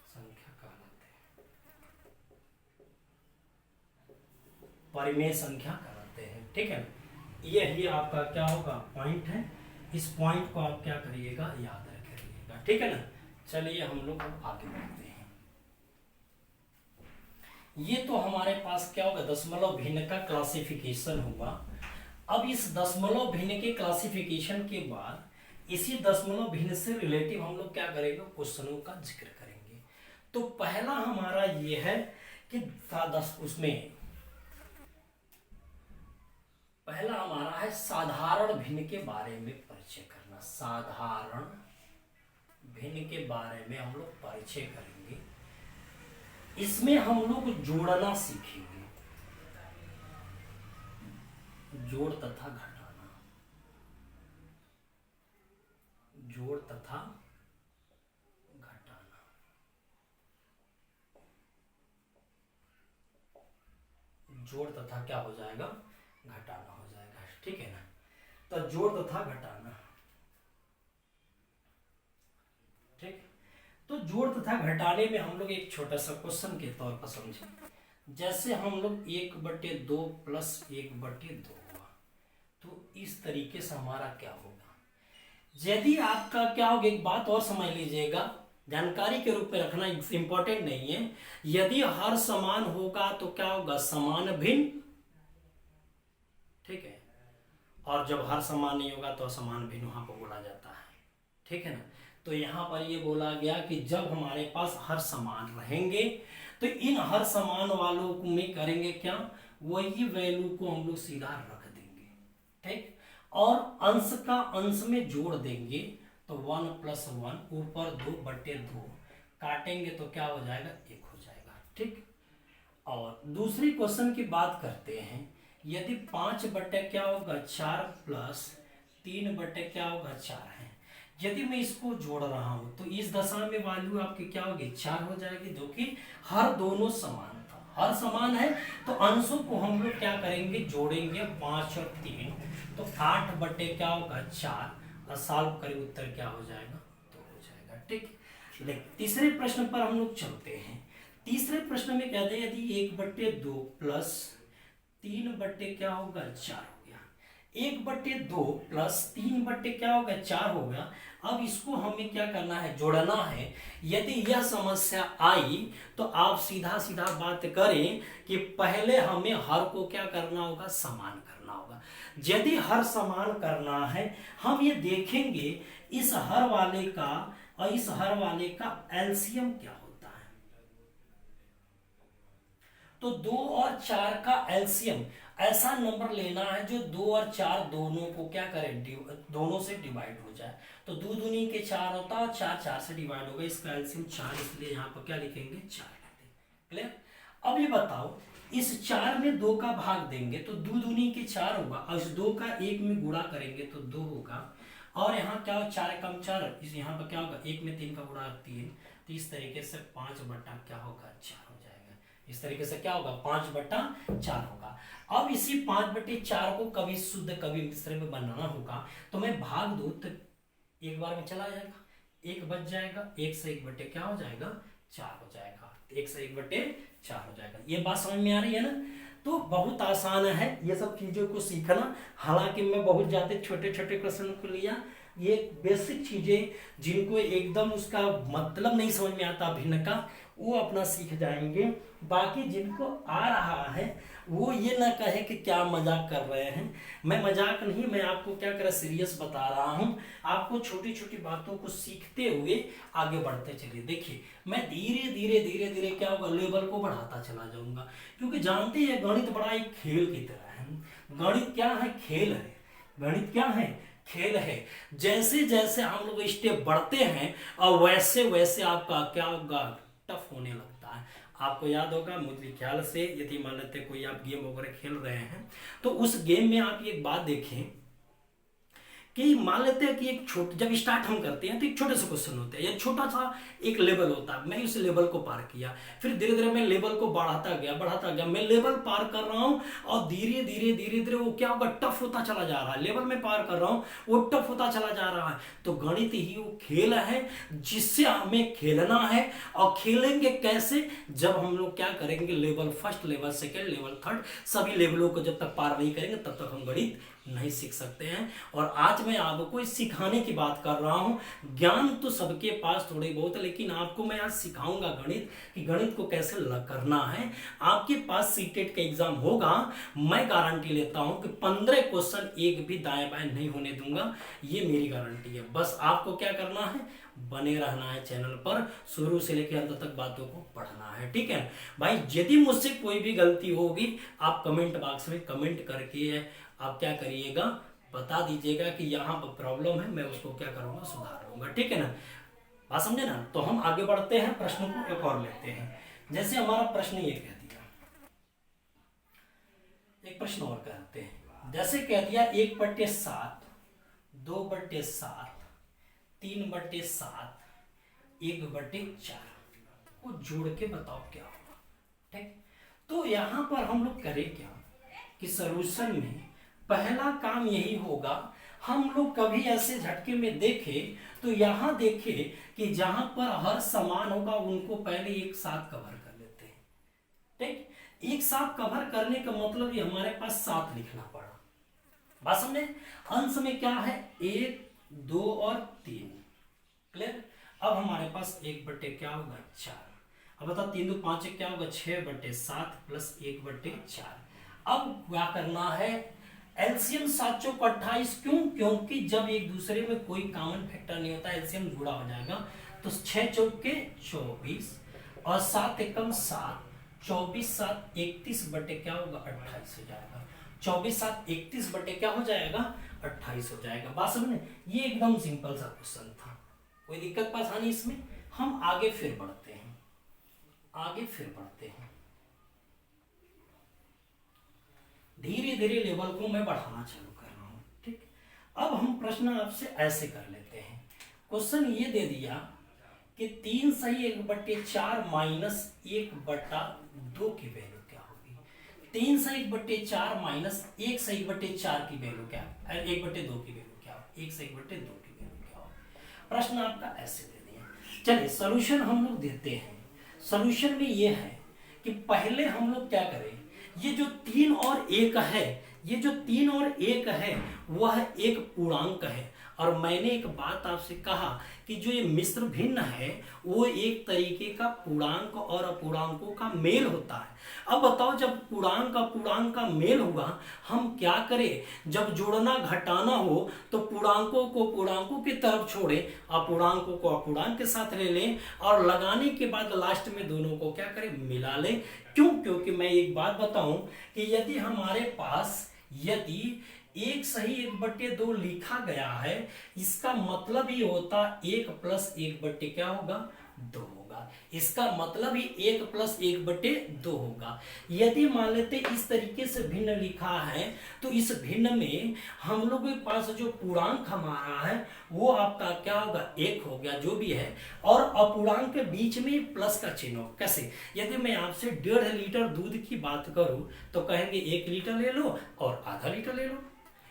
संख्या कहलाते हैं, परिमेय संख्या कहलाते हैं, ठीक है। यही आपका क्या होगा, पॉइंट है। इस पॉइंट को आप क्या करिएगा, याद रखिएगा, ठीक है ना। चलिए हम लोग आगे बढ़ते हैं। ये तो हमारे पास क्या होगा, दशमलव भिन्न का क्लासिफिकेशन हुआ। अब इस दशमलव भिन्न के क्लासिफिकेशन के बाद इसी दशमलव भिन्न से रिलेटिव हम लोग क्या करेंगे, क्वेश्चनों का जिक्र करेंगे। तो पहला हमारा ये है कि उसमें पहला हमारा है साधारण भिन्न के बारे में परिचय करना। साधारण भिन्न के बारे में हम लोग परिचय करेंगे। इसमें हम लोग जोड़ना सीखेंगे, जोड़ तथा घटाना, जोड़ तथा घटाना, जोड़ तथा क्या हो जाएगा, घटाना हो जाएगा, ठीक है ना। तो जोड़ तथा घटाना, ठीक। तो जोड़ तथा घटाने में हम लोग एक छोटा सा क्वेश्चन के तौर पर समझे। जैसे हम लोग 1/2 प्लस 1/2 हुआ, तो इस तरीके से हमारा क्या होगा। यदि आपका क्या होगा, एक बात और समझ लीजिएगा, जानकारी के रूप में रखना, इंपॉर्टेंट नहीं है। यदि हर समान होगा तो क्या होगा, समान भिन्न, ठीक है। और जब हर समान नहीं होगा तो असमान भिन्न वहां पर बोला जाता है, ठीक है ना। तो यहां पर ये बोला गया कि जब हमारे पास हर समान रहेंगे तो इन हर समान वालों को में करेंगे क्या, वही वैल्यू को हम लोग सीधा रख देंगे, ठीक। और अंश का अंश में जोड़ देंगे तो 1 + 1 ऊपर 2/2 काटेंगे तो क्या हो जाएगा, 1 हो जाएगा, ठीक। और दूसरी क्वेश्चन की बात करते हैं। यदि 5/4 प्लस 3/4 है, यदि मैं इसको जोड़ रहा हूं तो इस दशा में वैल्यू आपकी क्या होगी, 4 हो जाएगी, जो कि हर दोनों समान था, हर समान है। तो अंशों को हम लोग क्या करेंगे, जोड़ेंगे, 5 और 3 तो 8/4 और सॉल्व करें, उत्तर क्या हो जाएगा, 2 हो जाएगा, ठीक। लेकिन तीसरे प्रश्न पर हम लोग चलते हैं। तीसरे प्रश्न में कहते हैं यदि 1/2 प्लस 3/4 हो गया, 1/2 प्लस 3/4 हो गया। अब इसको हमें क्या करना है, जोड़ना है। यदि यह समस्या आई तो आप सीधा सीधा बात करें कि पहले हमें हर को क्या करना होगा, समान करना होगा। यदि हर समान करना है, हम ये देखेंगे इस हर वाले का और इस हर वाले का एलसीएम क्या होता है। तो 2 और 4 का एलसीएम, ऐसा नंबर लेना है जो 2 और 4 दोनों को क्या करें, दोनों से डिवाइड हो जाए। तो 2 दूनी के 4 होता है और 4 4 से डिवाइड होगा, इसका एलसीएम 4, इसलिए यहाँ पर क्या लिखेंगे, 4 लिखेंगे। क्लियर। अब ये बताओ, इस 4 में 2 का भाग देंगे तो 2 दूनी के 4 होगा, और इस 2 का 1 में गुणा करेंगे तो 2 होगा। और यहाँ क्या हो, 4 कम 4, इस यहाँ पर क्या होगा, 1 में 3 का गुणा 3, तो इस तरीके से 5/4 हो जाएगा। इस तरीके से क्या होगा, 5/4 होगा। अब इसी 5/4 को कभी शुद्ध कभी मिश्र में बनाना होगा, तो मैं भाग दूं तो एक बार में चला जाएगा, 1 बच जाएगा, 1 से 1/4 क्या हो जाएगा, 4 हो जाएगा, 1 से 1/4 हो जाएगा। ये बात समझ में आ रही है ना। तो बहुत आसान है ये सब चीजों को सीखना। हालांकि मैं बहुत ज्यादा छोटे छोटे क्वेश्चन को लिया, ये बेसिक चीजें जिनको एकदम उसका मतलब नहीं समझ में आता भिन्न का, वो अपना सीख जाएंगे। बाकी जिनको आ रहा है वो ये ना कहे कि क्या मजाक कर रहे हैं। मैं मजाक नहीं, मैं आपको क्या कर सीरियस बता रहा हूँ। आपको छोटी छोटी बातों को सीखते हुए आगे बढ़ते चलिए। देखिए मैं धीरे धीरे धीरे धीरे क्या होगा, लेवल को बढ़ाता चला जाऊंगा, क्योंकि जानते हैं गणित बड़ा एक खेल की तरह है। गणित क्या है, खेल है। गणित क्या है, खेल है। जैसे जैसे हम लोग स्टेप बढ़ते हैं और वैसे वैसे आपका क्या होगा, टफ होने लगता है। आपको याद होगा मुझे ख्याल से, यदि मान लेते कोई आप गेम वगैरह खेल रहे हैं तो उस गेम में आप एक बात देखें कि मान लेते हैं कि एक छोटे, जब स्टार्ट हम करते हैं तो एक छोटे से क्वेश्चन होते हैं, या छोटा सा एक लेवल होता है। मैं उस लेवल को पार किया, फिर धीरे धीरे मैं लेवल को बढ़ाता गया, मैं लेवल पार कर रहा हूँ और धीरे धीरे धीरे धीरे वो क्या होगा, टफ होता चला जा रहा है। लेवल में पार कर रहा हूँ, वो टफ होता चला जा रहा है। तो गणित ही वो खेल है जिससे हमें खेलना है। और खेलेंगे कैसे, जब हम लोग क्या करेंगे, level first, level second, level third, सभी लेवलों को जब तक पार नहीं करेंगे तब तक हम गणित नहीं सीख सकते हैं। और आज मैं आपको सिखाने की बात कर रहा हूं। ज्ञान तो सबके पास थोड़ी बहुत है, लेकिन आपको मैं आज सिखाऊंगा गणित, कि गणित को कैसे करना है। आपके पास सीटेट का एग्जाम होगा, मैं गारंटी लेता हूं कि 15 क्वेश्चन एक भी दाएं बाएं नहीं होने दूंगा, ये मेरी गारंटी है। बस आपको क्या करना है, बने रहना है चैनल पर, शुरू से लेकर अंत तक बातों को पढ़ना है, ठीक है भाई। यदि मुझसे कोई भी गलती होगी आप कमेंट बॉक्स में कमेंट करके आप क्या करिएगा, बता दीजिएगा कि यहाँ पर प्रॉब्लम है, मैं उसको क्या करूंगा, सुधार लूंगा, ठीक है ना। बात समझे ना। तो हम आगे बढ़ते हैं, प्रश्न को एक और लेते हैं। जैसे हमारा प्रश्न ये कह दिया, एक प्रश्न और कहते हैं, जैसे कह दिया 1/7, 2/7, 3/7, 1/4 को जोड़ के बताओ क्या होगा, ठीक। तो यहां पर हम लोग करें क्या कि सॉल्यूशन में पहला काम यही होगा, हम लोग कभी ऐसे झटके में देखे तो यहाँ देखे कि जहां पर हर समान होगा उनको पहले एक साथ कवर कर लेते हैं। ठीक, एक साथ कवर करने का मतलब ये हमारे पास 7 लिखना पड़ा। बात समझे? अंश में क्या है, 1 2 और 3। क्लियर? अब हमारे पास 1/, क्या होगा, 4। अब बताओ 3 2 5 क्या होगा, 6/7 प्लस 1/4। अब क्या करना है, एलसीएम 7 चौक 28। क्यों? क्योंकि जब एक दूसरे में कोई कॉमन फैक्टर नहीं होता, एलसीएम जुड़ा हो जाएगा। तो 6 चौक के 24 और 7 एकम 7, 24 7 31/, क्या होगा, 28 हो जाएगा। 24 7 31/, क्या हो जाएगा, 28 हो जाएगा। बात समझे? ये एकदम सिंपल सा क्वेश्चन था, कोई दिक्कत परेशानी इसमें? हम आगे फिर बढ़ते हैं, आगे फिर बढ़ते हैं। धीरे धीरे लेवल को मैं बढ़ाना चालू कर रहा हूं। ठीक, अब हम प्रश्न आपसे ऐसे कर लेते हैं। क्वेश्चन ये दे दिया कि 3 सही 1/4 माइनस 1/2 की वैल्यू क्या होगी। 3 सही 1/4 माइनस 1 सही 1/4 की वैल्यू क्या है, 1/2 की वैल्यू क्या होगी, 1 सही 1/2 की वैल्यू क्या होगी। प्रश्न आपका ऐसे दे दिया। चलिए सोल्यूशन हम लोग देते हैं। सोल्यूशन में ये है कि पहले हम लोग क्या करें, ये जो 3 और 1 है, ये जो 3 और 1 है वह एक पूर्णांक है। और मैंने एक बात आपसे कहा कि जो ये मिश्र भिन्न है वो एक तरीके का पूर्णांक और अपूर्णांकों का मेल होता है। अब बताओ जब पूर्णांक का मेल हुआ, हम क्या करें, जब जोड़ना घटाना हो तो पूर्णांकों को पूर्णांकों की तरफ छोड़ें, अपूर्णांकों को अपूर्णांक के साथ ले लें और लगाने के बाद लास्ट में दोनों को क्या करें, मिला लें। क्यों? क्योंकि मैं एक बात बताऊं कि यदि हमारे पास यदि 1 सही 1/2 लिखा गया है, इसका मतलब ही होता 1 प्लस 1/, क्या होगा, 2 होगा। इसका मतलब ही 1 प्लस 1/2 होगा। यदि मान लेते इस तरीके से भिन्न लिखा है तो इस भिन्न में हम लोग के पास जो पूर्णांक हमारा है वो आपका क्या होगा, 1 हो गया, जो भी है। और अपूर्णांक के बीच में प्लस का चिन्ह हो। कैसे? यदि मैं आपसे 1.5 लीटर दूध की बात करूं तो कहेंगे 1 लीटर ले लो और आधा लीटर ले लो,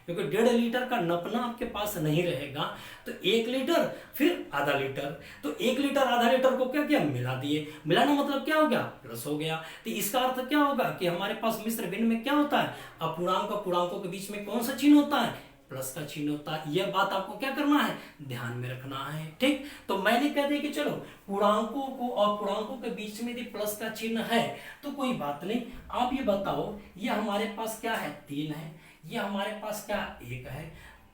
क्योंकि 1.5 लीटर का नपना आपके पास नहीं रहेगा। तो 1 लीटर फिर आधा लीटर, तो 1 लीटर आधा लीटर को क्या किया, मिला दिए। मिलाना मतलब क्या हो गया, प्लस हो गया। तो इसका अर्थ क्या होगा कि हमारे पास मिश्र भिन्न में क्या होता है, अपूर्णांक अपूर्णांकों के बीच में कौन सा चिन्ह होता है, प्लस का चिन्ह होता है। यह बात आपको क्या करना है, ध्यान में रखना है। ठीक, तो मैंने कह दिया कि चलो पूर्णांकों को अपूर्णांकों के बीच में यदि प्लस का चिन्ह है तो कोई बात नहीं। आप ये बताओ, ये हमारे पास क्या है, 3 है, ये हमारे पास क्या, 1 है।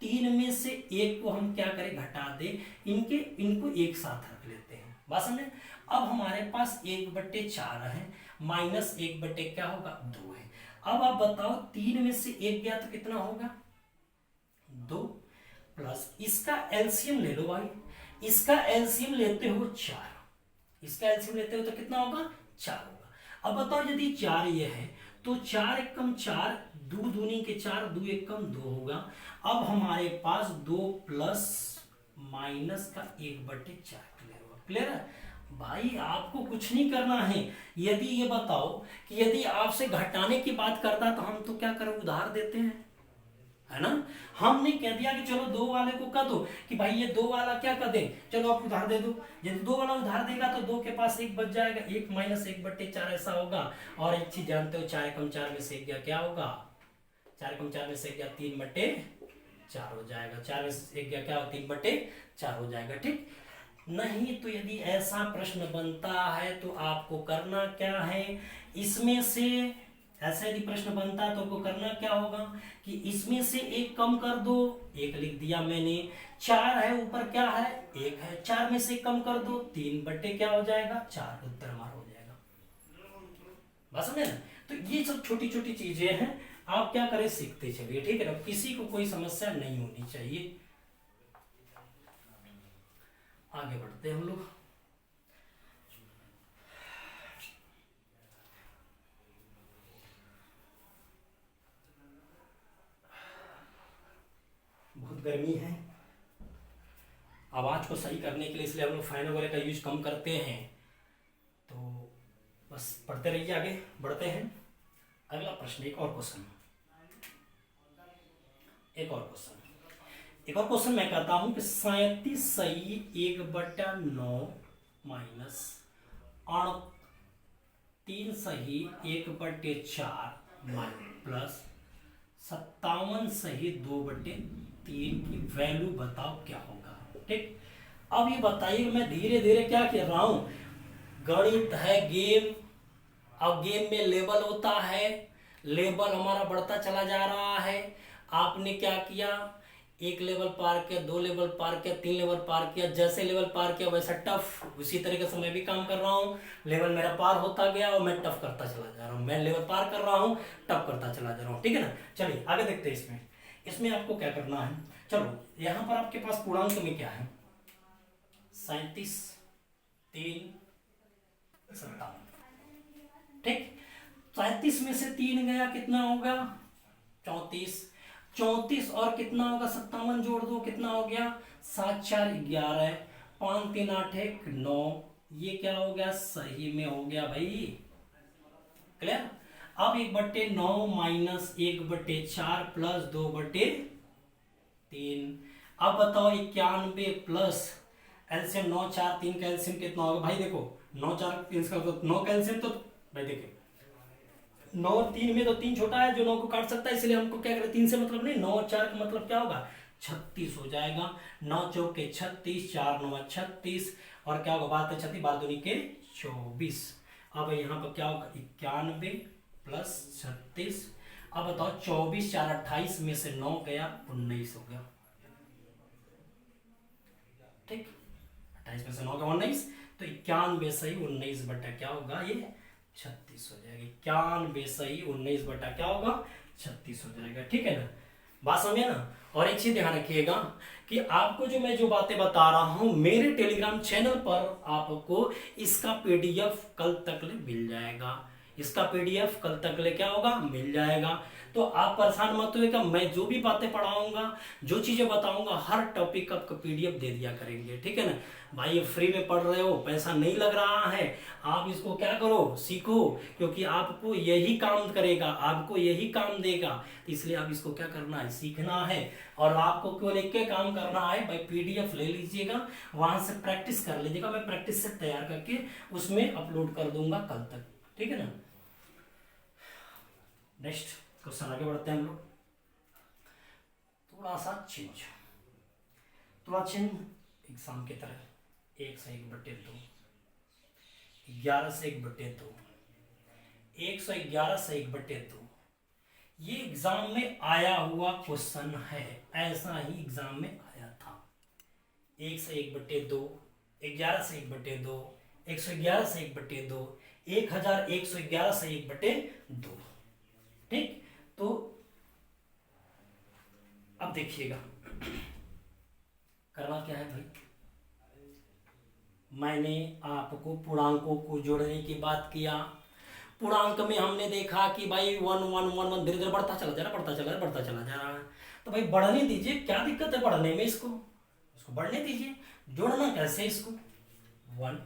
3 में से 1 को हम क्या करें, घटा दे, इनको एक साथ रख लेते हैं। बात समझे? अब हमारे पास 1/4 है माइनस 1/, क्या होगा, 2 है। अब आप बताओ 3 में से 1 गया तो कितना होगा, 2 प्लस इसका एलसीएम ले लो भाई, इसका एलसीएम लेते हो 4, इसका एलसीएम लेते हो तो कितना होगा, 4 होगा। अब बताओ यदि 4 ये है तो 4 एकम 4, 2 दूनी के 4, 2 एकम 2 होगा। अब हमारे पास 2 प्लस माइनस का 1/4 क्लियर होगा। क्लियर है भाई? आपको कुछ नहीं करना है। यदि ये बताओ कि यदि आपसे घटाने की बात करता तो हम तो क्या करें, उधार देते हैं, है ना। हमने कह दिया कि चलो 2 वाले को कह दो कि भाई ये 2 वाला क्या कर दे, चलो आप उधार दे दो। यदि 2 वाला उधार देगा तो 2 के पास 1 बच जाएगा, 1 माइनस 1/4 ऐसा होगा। और एक चीज जानते हो, 4 एकम 4 में से 1 गया, क्या होगा, 4 एकम 4 में से 1 गया, 3/4 हो जाएगा। 4 में से 1 गया, क्या हो, 3/4 हो जाएगा। ठीक, नहीं तो यदि ऐसा प्रश्न बनता है तो आपको करना क्या है, इसमें से ऐसा यदि प्रश्न बनता है तो आपको करना क्या होगा कि इसमें से 1 कम कर दो, 1 लिख दिया मैंने। 4 है, ऊपर क्या है, 1 है, 4 में से कम कर दो, 3/, क्या हो जाएगा, 4। उत्तर हमारा हो जाएगा। बात समझे ना? तो ये सब छोटी छोटी चीजें हैं, आप क्या करें, सीखते चलिए। ठीक है ना, किसी को कोई समस्या नहीं होनी चाहिए। आगे बढ़ते हैं हम लोग। बहुत गर्मी है, आवाज को सही करने के लिए इसलिए हम लोग फैन वगैरह का यूज कम करते हैं। तो बस पढ़ते रहिए, आगे बढ़ते हैं। अगला प्रश्न, एक और क्वेश्चन। एक और क्वेश्चन मैं कहता हूं कि 37 सही 1/9 माइनस 38 सही 1/4 प्लस 57 सही 2/3 की वैल्यू बताओ क्या होगा। ठीक, अब ये बताइए मैं धीरे धीरे क्या कर रहा हूं, गणित है गेम। अब गेम में लेवल होता है, लेवल हमारा बढ़ता चला जा रहा है। आपने क्या किया, एक लेवल पार किया, 2 लेवल पार किया, 3 लेवल पार किया, जैसे लेवल पार किया वैसा टफ, उसी तरीके से मैं भी काम कर रहा हूँ। लेवल मेरा पार होता गया और मैं टफ करता चला जा रहा हूँ, मैं लेवल पार कर रहा हूँ, टफ करता चला जा रहा हूँ। ठीक है ना, चलिए आगे देखते हैं। इसमें इसमें आपको क्या करना है, चलो यहाँ पर आपके पास पूर्णांक में क्या है, 37 3 57। ठीक, 37 में से 3 गया, कितना होगा 34, 34 और कितना होगा 57 जोड़ दो, कितना हो गया 7 4 11, 5 3 8 1 9, ये क्या हो गया, सही में हो गया भाई। क्लियर। अब 1/9 माइनस 1/4 प्लस 2/3। अब बताओ 91 प्लस एलसीएम 9 4 3 का एलसीएम कितना होगा भाई, देखो 9 4 3 का 9 का एलसीएम तो भाई देखिए 9 और 3 में तो 3 छोटा है जो 9 को काट सकता है, इसलिए हमको क्या करें, 3 से मतलब नहीं, 9 और 4 का मतलब क्या होगा 36 हो जाएगा। 9 चौके 36, 4 9 36 और क्या होगा, बात है 36 12 दूनी के 24। अब यहाँ पर क्या होगा 91 प्लस 36। अब बताओ 24 4 28 में से 9 गया 19 हो गया। ठीक, 28 में से 9 गया 19, तो 91 सही 19 बटा क्या होगा ये 36 हो जाएगा। 91 सही 19 बटा क्या होगा 36 हो जाएगा। ठीक है ना, बात समझे ना। और एक चीज ध्यान रखिएगा कि आपको जो मैं जो बातें बता रहा हूं मेरे टेलीग्राम चैनल पर आपको इसका पीडीएफ कल तक मिल जाएगा, इसका पीडीएफ कल तक क्या होगा मिल जाएगा। तो आप परेशान मत होइएगा, मैं जो भी बातें पढ़ाऊंगा, जो चीजें बताऊंगा, हर टॉपिक का आपको पीडीएफ दे दिया करेंगे। ठीक है ना भाई, ये फ्री में पढ़ रहे हो, पैसा नहीं लग रहा है, आप इसको क्या करो सीखो, क्योंकि आपको यही काम करेगा, आपको यही काम देगा, इसलिए आप इसको क्या करना है सीखना है। और आपको केवल एक ही काम करना है भाई, पीडीएफ ले लीजिएगा, वहां से प्रैक्टिस कर लीजिएगा, मैं प्रैक्टिस से तैयार करके उसमें अपलोड कर दूंगा कल तक। ठीक है ना, नेक्स्ट क्वेश्चन आगे बढ़ते हैं हम लोग। थोड़ा सा चेंज, थोड़ा चेंज एग्जाम की तरह, 1 से 1/2, 11 से 1/2, 111 से 1/2, ये एग्जाम में आया हुआ क्वेश्चन है, ऐसा ही एग्जाम में आया था। 1 से 1/2, 11 से 1/2, 111 से 1/2, 1111 से 1/2। ठीक, तो अब देखिएगा करना क्या है भाई, मैंने आपको पूर्णांकों को जोड़ने की बात किया। पूर्णांक में हमने देखा कि भाई 1 1 1 1 धीरे धीरे बढ़ता चला जा रहा, बढ़ता चला बढ़ता चला जा रहा है। तो भाई बढ़ने दीजिए, क्या दिक्कत है बढ़ने में, इसको इसको बढ़ने दीजिए। जोड़ना कैसे इसको, 1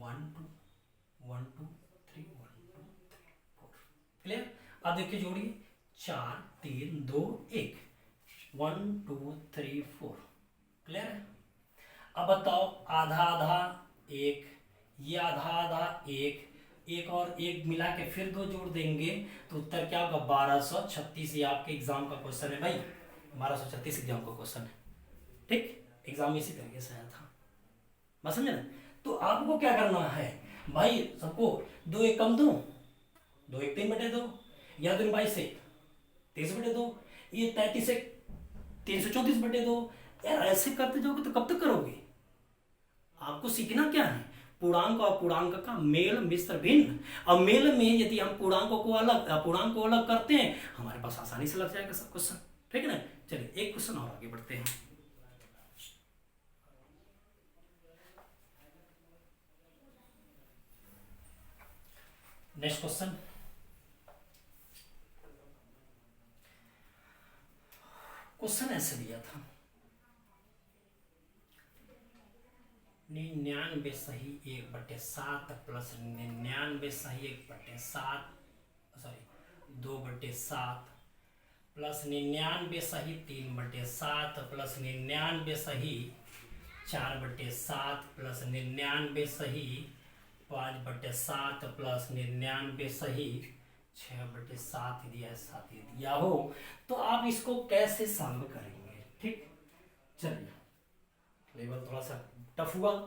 1 2 1 2 3 1 2 3 4। क्लियर। अब देखिए जोड़िए, 4 3 2 1, 1 2 3 4। क्लियर है। अब बताओ आधा आधा 1, ये आधा आधा 1, एक और एक मिला के फिर 2 जोड़ देंगे तो उत्तर क्या होगा 1236। ये आपके एग्जाम का क्वेश्चन है भाई, 1236 एग्जाम का क्वेश्चन है। ठीक, एग्जाम इसी तरीके से आया था, बस समझे ना। तो आपको क्या करना है भाई, सबको 2 1 कम दो, 2 1 3/2, या 2 22 से 23/2, ये 33 से 334/2। यार ऐसे करते जाओगे तो कब तक करोगे। आपको सीखना क्या है, पूर्णांक और पूर्णांक का मेल मिश्र भिन्न। और मेल में यदि हम पूर्णांकों को अलग करते हैं, हमारे पास आसानी से लग जाएगा सब क्वेश्चन। ठीक है ना, चलिए एक क्वेश्चन और आगे बढ़ते हैं। नेक्स्ट क्वेश्चन, क्वेश्चन ऐसे दिया था, 99 सही 1/7 प्लस 99 सही 1/7, सॉरी 2/7 प्लस 99 सही 3/7 प्लस 99 सही 4/7 प्लस 99 सही 5/7 प्लस 99 सही 6/7 दिया है, 7 दिया हो। तो आप इसको कैसे सॉल्व करेंगे? ठीक, चलिए लेवल थोड़ा सा टफ हुआ।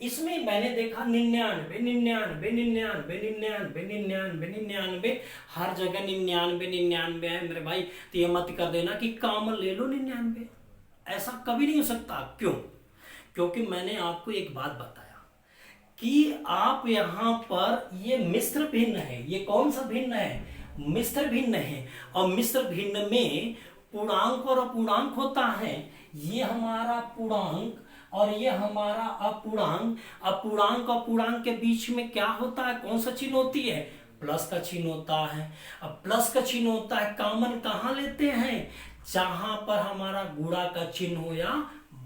इसमें मैंने देखा 99 99 99 99 99 99, हर जगह 99 99 है मेरे भाई। तो ये मत कर देना कि कॉमन ले लो 99, ऐसा कभी नहीं हो सकता। क्यों? क्योंकि मैंने आपको एक बात बताया कि आप यहां पर ये मिश्र भिन्न है। ये कौन सा भिन्न है? मिश्र भिन्न है। और मिश्र भिन्न में पूर्णांक और अपूर्णांक होता है। ये हमारा पूर्णांक और ये हमारा अपूर्णांक। अपूर्णांक और पूर्णांक के बीच में क्या होता है? कौन सा चिन्ह होती है? प्लस का चिन्ह होता है। अब प्लस का चिन्ह होता है, कॉमन कहां लेते हैं? जहां पर हमारा गुणा का चिन्ह हो या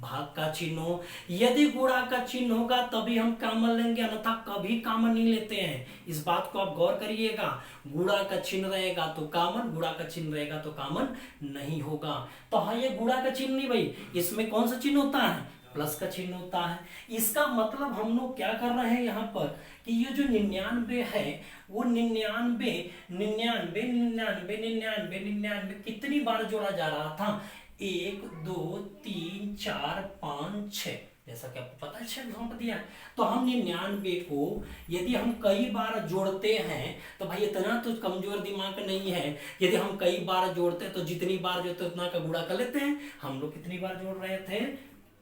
भाग का चिन्ह हो। यदि गुणा का चिन्ह होगा तभी हम कॉमन लेंगे, अन्यथा कभी कॉमन नहीं लेते हैं। इस बात को आप गौर करिएगा। गुणा का चिन्ह रहेगा तो कॉमन, गुणा का चिन्ह रहेगा तो कॉमन नहीं होगा। तो हाँ, ये गुणा का चिन्ह नहीं भाई, इसमें कौन सा चिन्ह होता है? प्लस का चिन्ह होता है। इसका मतलब हम लोग क्या कर रहे हैं यहाँ पर कि ये जो 99 है वो 99 99 99 99 99 कितनी बार जोड़ा जा रहा था? 1 2 3 4 5 6, जैसा कि आपको पता है 6 यहाँ पर दिया है। तो हम 99 को यदि हम कई बार जोड़ते हैं तो भाई इतना तो कमजोर दिमाग नहीं है। यदि हम कई बार जोड़ते हैं तो जितनी बार जोड़ते उतना का गुणा कर लेते हैं। हम लोग कितनी बार जोड़ रहे थे?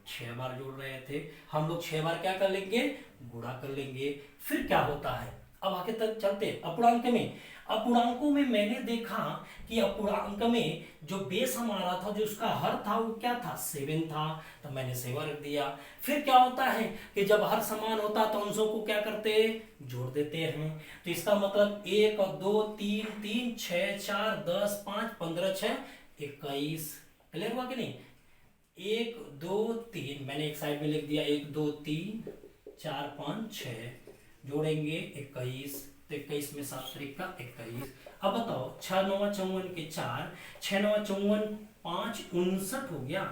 6 बार जोड़ रहे थे। हम लोग 6 बार क्या कर लेंगे? गुणा कर लेंगे। फिर क्या होता है? अब आगे तक चलते अपूर्णांक में। अपूर्णांकों में मैंने देखा कि अपूर्णांक में जो बेस हमारा था, जो उसका हर था, वो क्या था? 7 था। तो मैंने 7 रख दिया। फिर क्या होता है कि जब हर समान होता तो अंशों को क्या करते? जोड़ देते हैं। तो इसका मतलब 1 और 2 3 3 6 4 10 5 15 6 21। क्लियर हुआ कि नहीं? 1 2 3 मैंने एक साइड में लिख दिया। 1 2 3 4 5 6 जोड़ेंगे 21। तो 21 में 7 तारीख का 21। अब बताओ 6 9 54 के 4, 6 9 54 5 59 हो गया।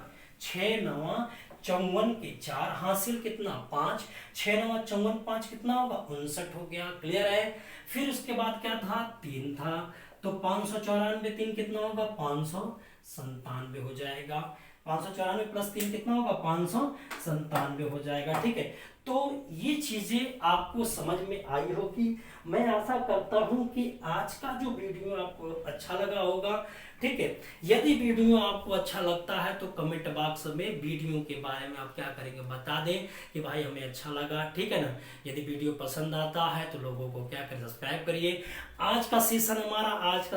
6 9 54 के 4 हासिल कितना? 5। 6 9 54 5 कितना होगा? 59 हो गया। क्लियर है? फिर उसके बाद क्या था? 3 था। तो 594 3 कितना होगा? 597 हो जाएगा। 594 प्लस 3 कितना होगा? 597 हो जाएगा। ठीक है, तो ये चीजें आपको समझ में आई होगी। मैं आशा करता हूं कि आज का जो वीडियो आपको अच्छा लगा होगा। ठीक है, यदि वीडियो आपको अच्छा लगता है तो कमेंट बॉक्स में वीडियो के बारे में आप क्या करेंगे? बता दें कि भाई हमें अच्छा लगा। ठीक है ना? यदि वीडियो पसंद आता है तो लोगों को क्या करें? सब्सक्राइब करिए। आज का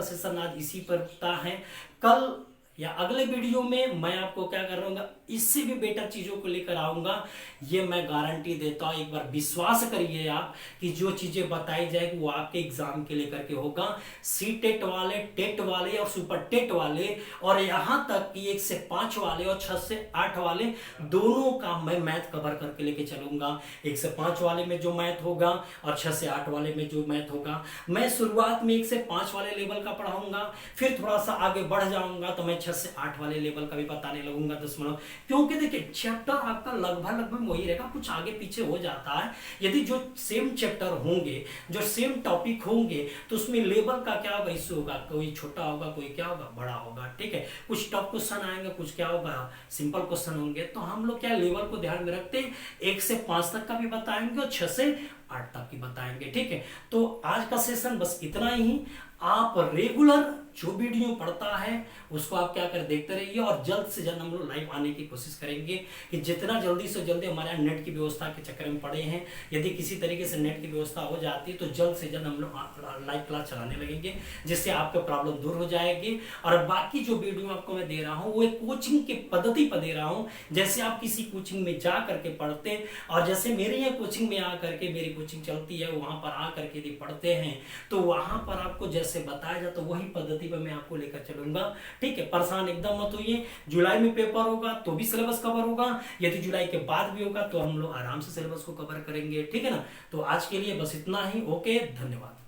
सेशन आज इसी पर होता है। कल या अगले वीडियो में मैं आपको क्या कर रहा हूँ, इससे भी बेटर चीजों को लेकर आऊंगा। ये मैं गारंटी देता हूं। एक बार विश्वास करिए आप कि जो चीजें बताई जाएगी वो आपके एग्जाम के लेकर के होगा। सी टेट वाले, टेट वाले और सुपर टेट वाले, और यहां तक कि 1 से 5 वाले और 6 से 8 वाले, दोनों का मैं मैथ कवर करके लेके चलूंगा। 1 से 5 वाले में जो मैथ होगा और 6 से 8 वाले में जो मैथ होगा, मैं शुरुआत में 1 से 5 वाले लेवल का पढ़ाऊंगा। फिर थोड़ा सा आगे बढ़ जाऊंगा तो मैं 6 से 8 वाले लेवल का भी बताने लगूंगा 10 मिनट। क्योंकि देखिए चैप्टर आपका लगभग वही रहेगा, कुछ आगे पीछे हो जाता है। यदि जो सेम चैप्टर होंगे, जो सेम टॉपिक होंगे, तो उसमें लेवल का क्या होगा? इश्यू होगा। कोई छोटा होगा, कोई क्या होगा? बड़ा होगा। ठीक है, कुछ टफ क्वेश्चन आएंगे, कुछ क्या होगा? सिंपल क्वेश्चन होंगे। तो हम लोग क्या लेवल को ध्यान में रखते हैं, 1 से 5 तक का भी बताएंगे और 6 से 8 तक की बताएंगे। ठीक है, तो आज का सेशन बस इतना ही। आप रेगुलर जो वीडियो पढ़ता है उसको आप क्या कर देखते रहिए, और जल्द से जल्द हम लोग लाइव आने की कोशिश करेंगे कि जितना जल्दी से जल्दी हमारे यहाँ नेट की व्यवस्था के चक्कर में पड़े हैं। यदि किसी तरीके से नेट की व्यवस्था हो जाती है तो जल्द से जल्द हम लोग लाइव क्लास चलाने लगेंगे, जिससे आपके प्रॉब्लम दूर हो जाएगी। और बाकी जो वीडियो आपको मैं दे रहा हूँ वो एक कोचिंग के पद्धति पर दे रहा हूँ। जैसे आप किसी कोचिंग में जा करके पढ़ते और जैसे मेरे यहाँ कोचिंग में आ करके, मेरी कोचिंग चलती है, वहां पर आ करके यदि पढ़ते हैं तो वहां पर आपको जैसे बताया जाता तो वही पद्धति पर मैं आपको लेकर चलूंगा। ठीक है, परेशान एकदम मत होइए। जुलाई में पेपर होगा तो भी सिलेबस कवर होगा, यदि जुलाई के बाद भी होगा तो हम लोग आराम से सिलेबस को कवर करेंगे। ठीक है ना? तो आज के लिए बस इतना ही। ओके, धन्यवाद।